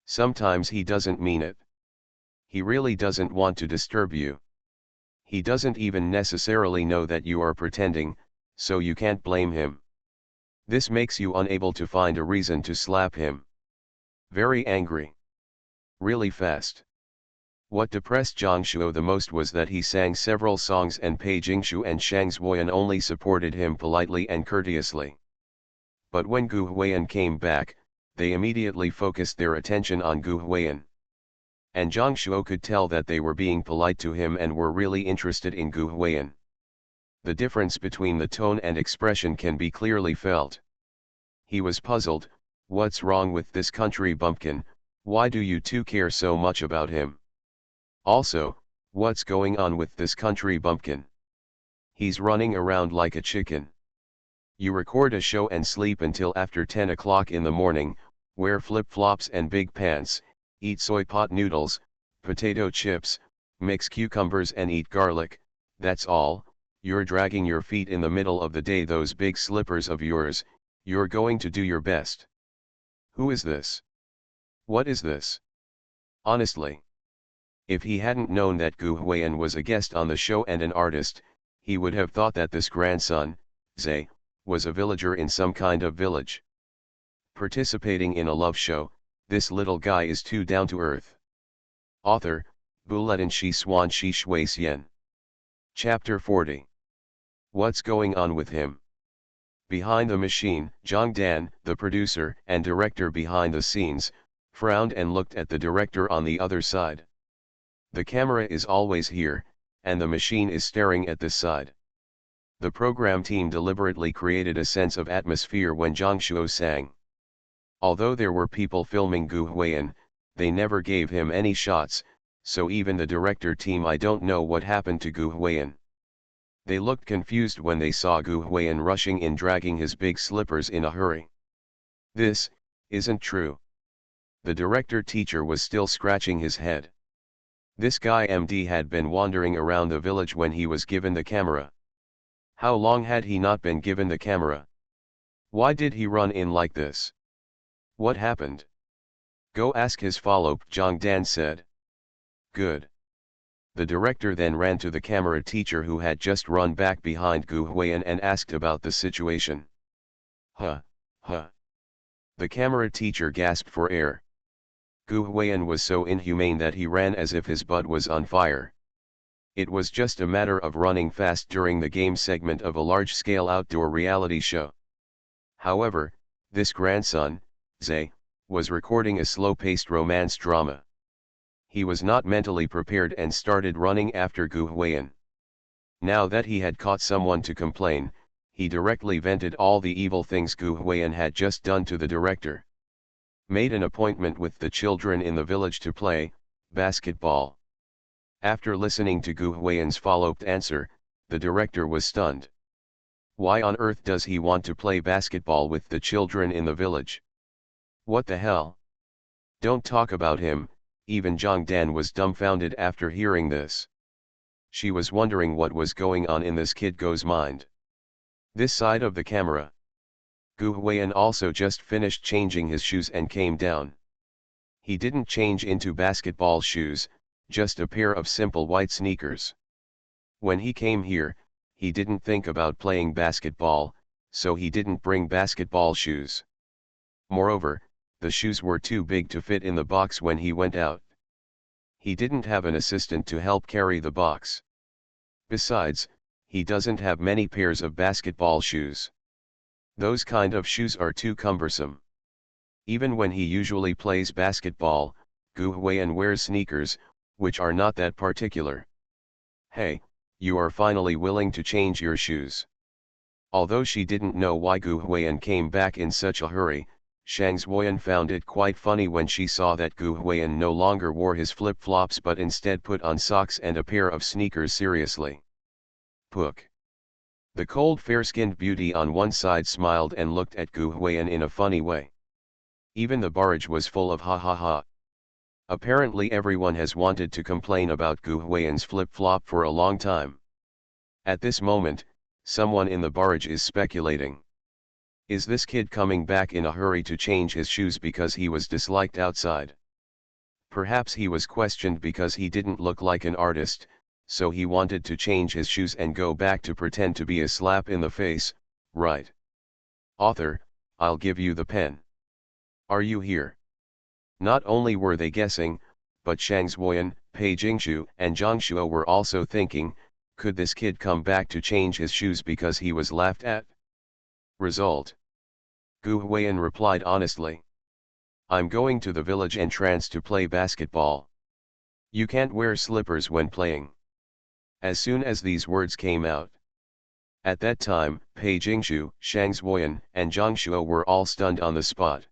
Sometimes he doesn't mean it. He really doesn't want to disturb you. He doesn't even necessarily know that you are pretending, so you can't blame him. This makes you unable to find a reason to slap him. Very angry. Really fast. What depressed Zhang Shuo the most was that he sang several songs and Pei Jingshu and Shang Zuoyan only supported him politely and courteously. But when Gu Huiyan came back, they immediately focused their attention on Gu Huiyan. And Zhang Shuo could tell that they were being polite to him and were really interested in Gu Huiyan. The difference between the tone and expression can be clearly felt. He was puzzled. What's wrong with this country bumpkin? Why do you two care so much about him? Also, what's going on with this country bumpkin? He's running around like a chicken. You record a show and sleep until after 10 o'clock in the morning, wear flip-flops and big pants, eat soy pot noodles, potato chips, mix cucumbers and eat garlic, that's all. You're dragging your feet in the middle of the day, those big slippers of yours, you're going to do your best. Who is this? What is this? Honestly. If he hadn't known that Gu Huiyan was a guest on the show and an artist, he would have thought that this grandson, Zhe, was a villager in some kind of village. Participating in a love show, this little guy is too down to earth. Author, Buletin Shi Swan Shi Shui Xian. Chapter 40. What's going on with him? Behind the machine, Zhang Dan, the producer and director behind the scenes, frowned and looked at the director on the other side. The camera is always here, and the machine is staring at this side. The program team deliberately created a sense of atmosphere when Zhang Shuo sang. Although there were people filming Gu Huiyan, they never gave him any shots, so even the director team, I don't know what happened to Gu Huiyan. They looked confused when they saw Gu Huiyan rushing in dragging his big slippers in a hurry. This isn't true. The director teacher was still scratching his head. This guy MD had been wandering around the village when he was given the camera. How long had he not been given the camera? Why did he run in like this? What happened? Go ask his follow-up, Zhang Dan said. Good. The director then ran to the camera teacher who had just run back behind Gu Huiyan and asked about the situation. Huh. The camera teacher gasped for air. Gu Huiyan was so inhumane that he ran as if his butt was on fire. It was just a matter of running fast during the game segment of a large-scale outdoor reality show. However, this grandson, Zhe, was recording a slow-paced romance drama. He was not mentally prepared and started running after Gu Huiyan. Now that he had caught someone to complain, he directly vented all the evil things Gu Huiyan had just done to the director. Made an appointment with the children in the village to play basketball. After listening to Gu Huiyan's follow-up answer, the director was stunned. Why on earth does he want to play basketball with the children in the village? What the hell? Don't talk about him. Even Zhang Dan was dumbfounded after hearing this. She was wondering what was going on in this kid Go's mind. This side of the camera. Gu Huiyan also just finished changing his shoes and came down. He didn't change into basketball shoes, just a pair of simple white sneakers. When he came here, he didn't think about playing basketball, so he didn't bring basketball shoes. Moreover, the shoes were too big to fit in the box when he went out. He didn't have an assistant to help carry the box. Besides, he doesn't have many pairs of basketball shoes. Those kind of shoes are too cumbersome. Even when he usually plays basketball, Gu Huiyan wears sneakers, which are not that particular. Hey, you are finally willing to change your shoes. Although she didn't know why Gu Huiyan came back in such a hurry, Shang Zuoyan found it quite funny when she saw that Gu Huiyan no longer wore his flip-flops but instead put on socks and a pair of sneakers seriously. Pook. The cold fair-skinned beauty on one side smiled and looked at Gu Huiyan in a funny way. Even the barrage was full of ha ha ha. Apparently everyone has wanted to complain about Gu Huiyan's flip-flop for a long time. At this moment, someone in the barrage is speculating. Is this kid coming back in a hurry to change his shoes because he was disliked outside? Perhaps he was questioned because he didn't look like an artist, so he wanted to change his shoes and go back to pretend to be a slap in the face, right? Author, I'll give you the pen. Are you here? Not only were they guessing, but Shang Zuoyan, Pei Jingshu and Zhang Shuo were also thinking, could this kid come back to change his shoes because he was laughed at? Result. Gu Huiyan replied honestly. I'm going to the village entrance to play basketball. You can't wear slippers when playing. As soon as these words came out. At that time, Pei Jingshu, Shang Zuoyan and Zhang Shuo were all stunned on the spot.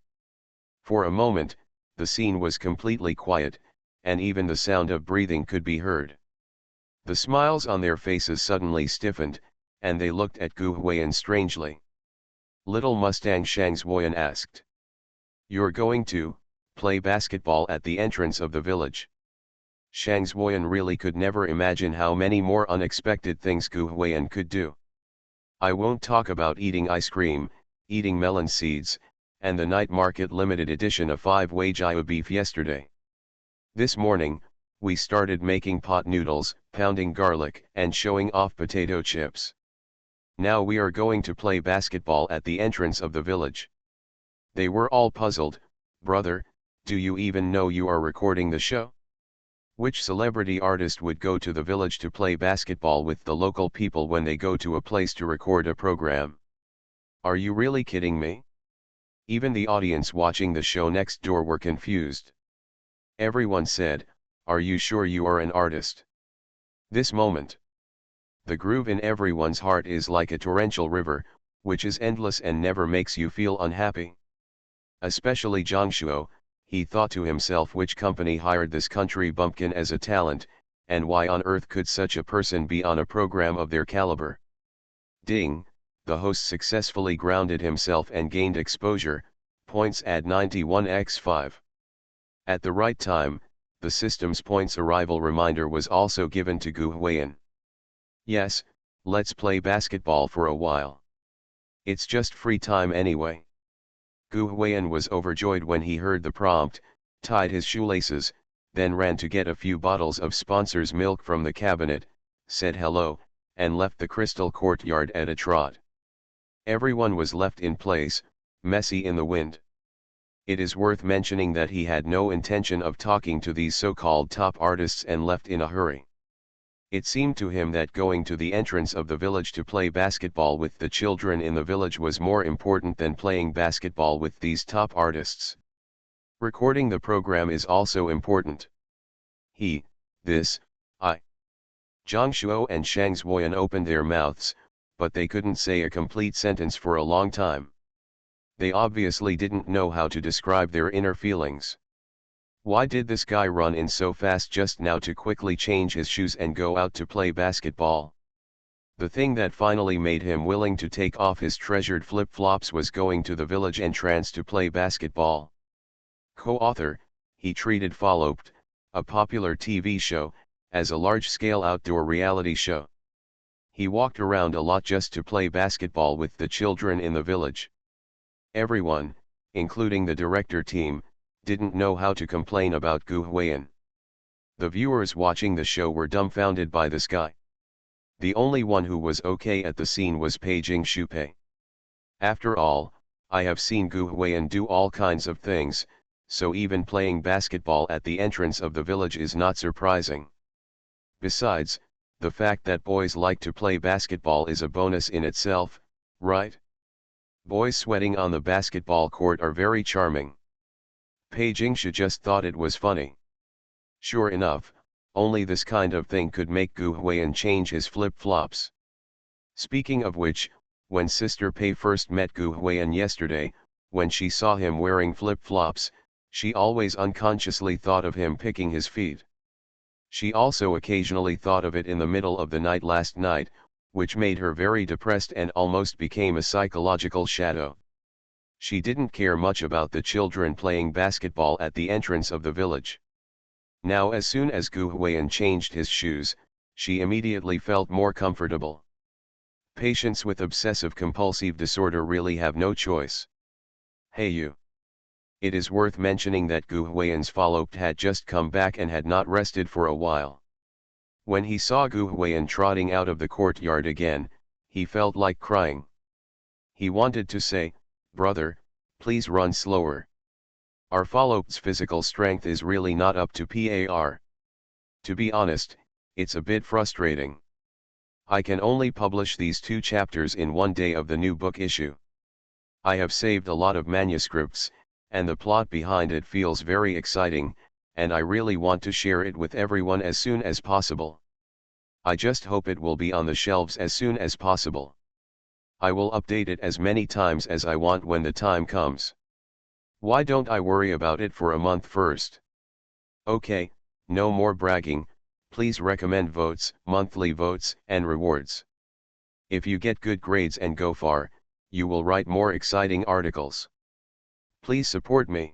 For a moment, the scene was completely quiet, and even the sound of breathing could be heard. The smiles on their faces suddenly stiffened, and they looked at Gu Huiyan strangely. Little Mustang Shang Zuoyan asked. You're going to play basketball at the entrance of the village? Shang Zuoyan really could never imagine how many more unexpected things Gu Huiyan could do. I won't talk about eating ice cream, eating melon seeds, and the night market limited edition of 5-way Jia beef yesterday. This morning, we started making pot noodles, pounding garlic and showing off potato chips. Now we are going to play basketball at the entrance of the village. They were all puzzled. Brother, do you even know you are recording the show? Which celebrity artist would go to the village to play basketball with the local people when they go to a place to record a program? Are you really kidding me? Even the audience watching the show next door were confused. Everyone said, are you sure you are an artist? This moment. The groove in everyone's heart is like a torrential river, which is endless and never makes you feel unhappy. Especially Zhang Shuo, he thought to himself which company hired this country bumpkin as a talent, and why on earth could such a person be on a program of their caliber? Ding, the host successfully grounded himself and gained exposure, points add 91x5. At the right time, the system's points arrival reminder was also given to Gu Huiyan. Yes, let's play basketball for a while. It's just free time anyway. Gu Huiyan was overjoyed when he heard the prompt, tied his shoelaces, then ran to get a few bottles of sponsor's milk from the cabinet, said hello, and left the crystal courtyard at a trot. Everyone was left in place, messy in the wind. It is worth mentioning that he had no intention of talking to these so-called top artists and left in a hurry. It seemed to him that going to the entrance of the village to play basketball with the children in the village was more important than playing basketball with these top artists. Recording the program is also important. I. Zhang Shuo and Shang Zuoyan opened their mouths, but they couldn't say a complete sentence for a long time. They obviously didn't know how to describe their inner feelings. Why did this guy run in so fast just now to quickly change his shoes and go out to play basketball? The thing that finally made him willing to take off his treasured flip-flops was going to the village entrance to play basketball. Co-author, he treated Followed, a popular TV show, as a large-scale outdoor reality show. He walked around a lot just to play basketball with the children in the village. Everyone, including the director team, didn't know how to complain about Gu Huiyan. The viewers watching the show were dumbfounded by this guy. The only one who was okay at the scene was Peijing Shupei. After all, I have seen Gu Huiyan do all kinds of things, so even playing basketball at the entrance of the village is not surprising. Besides, the fact that boys like to play basketball is a bonus in itself, right? Boys sweating on the basketball court are very charming. Peijing Shi just thought it was funny. Sure enough, only this kind of thing could make Gu Huiyan change his flip-flops. Speaking of which, when Sister Pei first met Gu Huiyan yesterday, when she saw him wearing flip-flops, she always unconsciously thought of him picking his feet. She also occasionally thought of it in the middle of the night last night, which made her very depressed and almost became a psychological shadow. She didn't care much about the children playing basketball at the entrance of the village. Now as soon as Gu Huiyan changed his shoes, she immediately felt more comfortable. Patients with obsessive-compulsive disorder really have no choice. Hey you! It is worth mentioning that Gu Huiyan's Followed had just come back and had not rested for a while. When he saw Gu Huiyan trotting out of the courtyard again, he felt like crying. He wanted to say, "Brother, please run slower. Our Followed's physical strength is really not up to par. To be honest, it's a bit frustrating. I can only publish these 2 chapters in one day of the new book issue. I have saved a lot of manuscripts, and the plot behind it feels very exciting, and I really want to share it with everyone as soon as possible. I just hope it will be on the shelves as soon as possible. I will update it as many times as I want when the time comes. Why don't I worry about it for a month first? Okay, no more bragging, please recommend votes, monthly votes, and rewards. If you get good grades and go far, you will write more exciting articles. Please support me.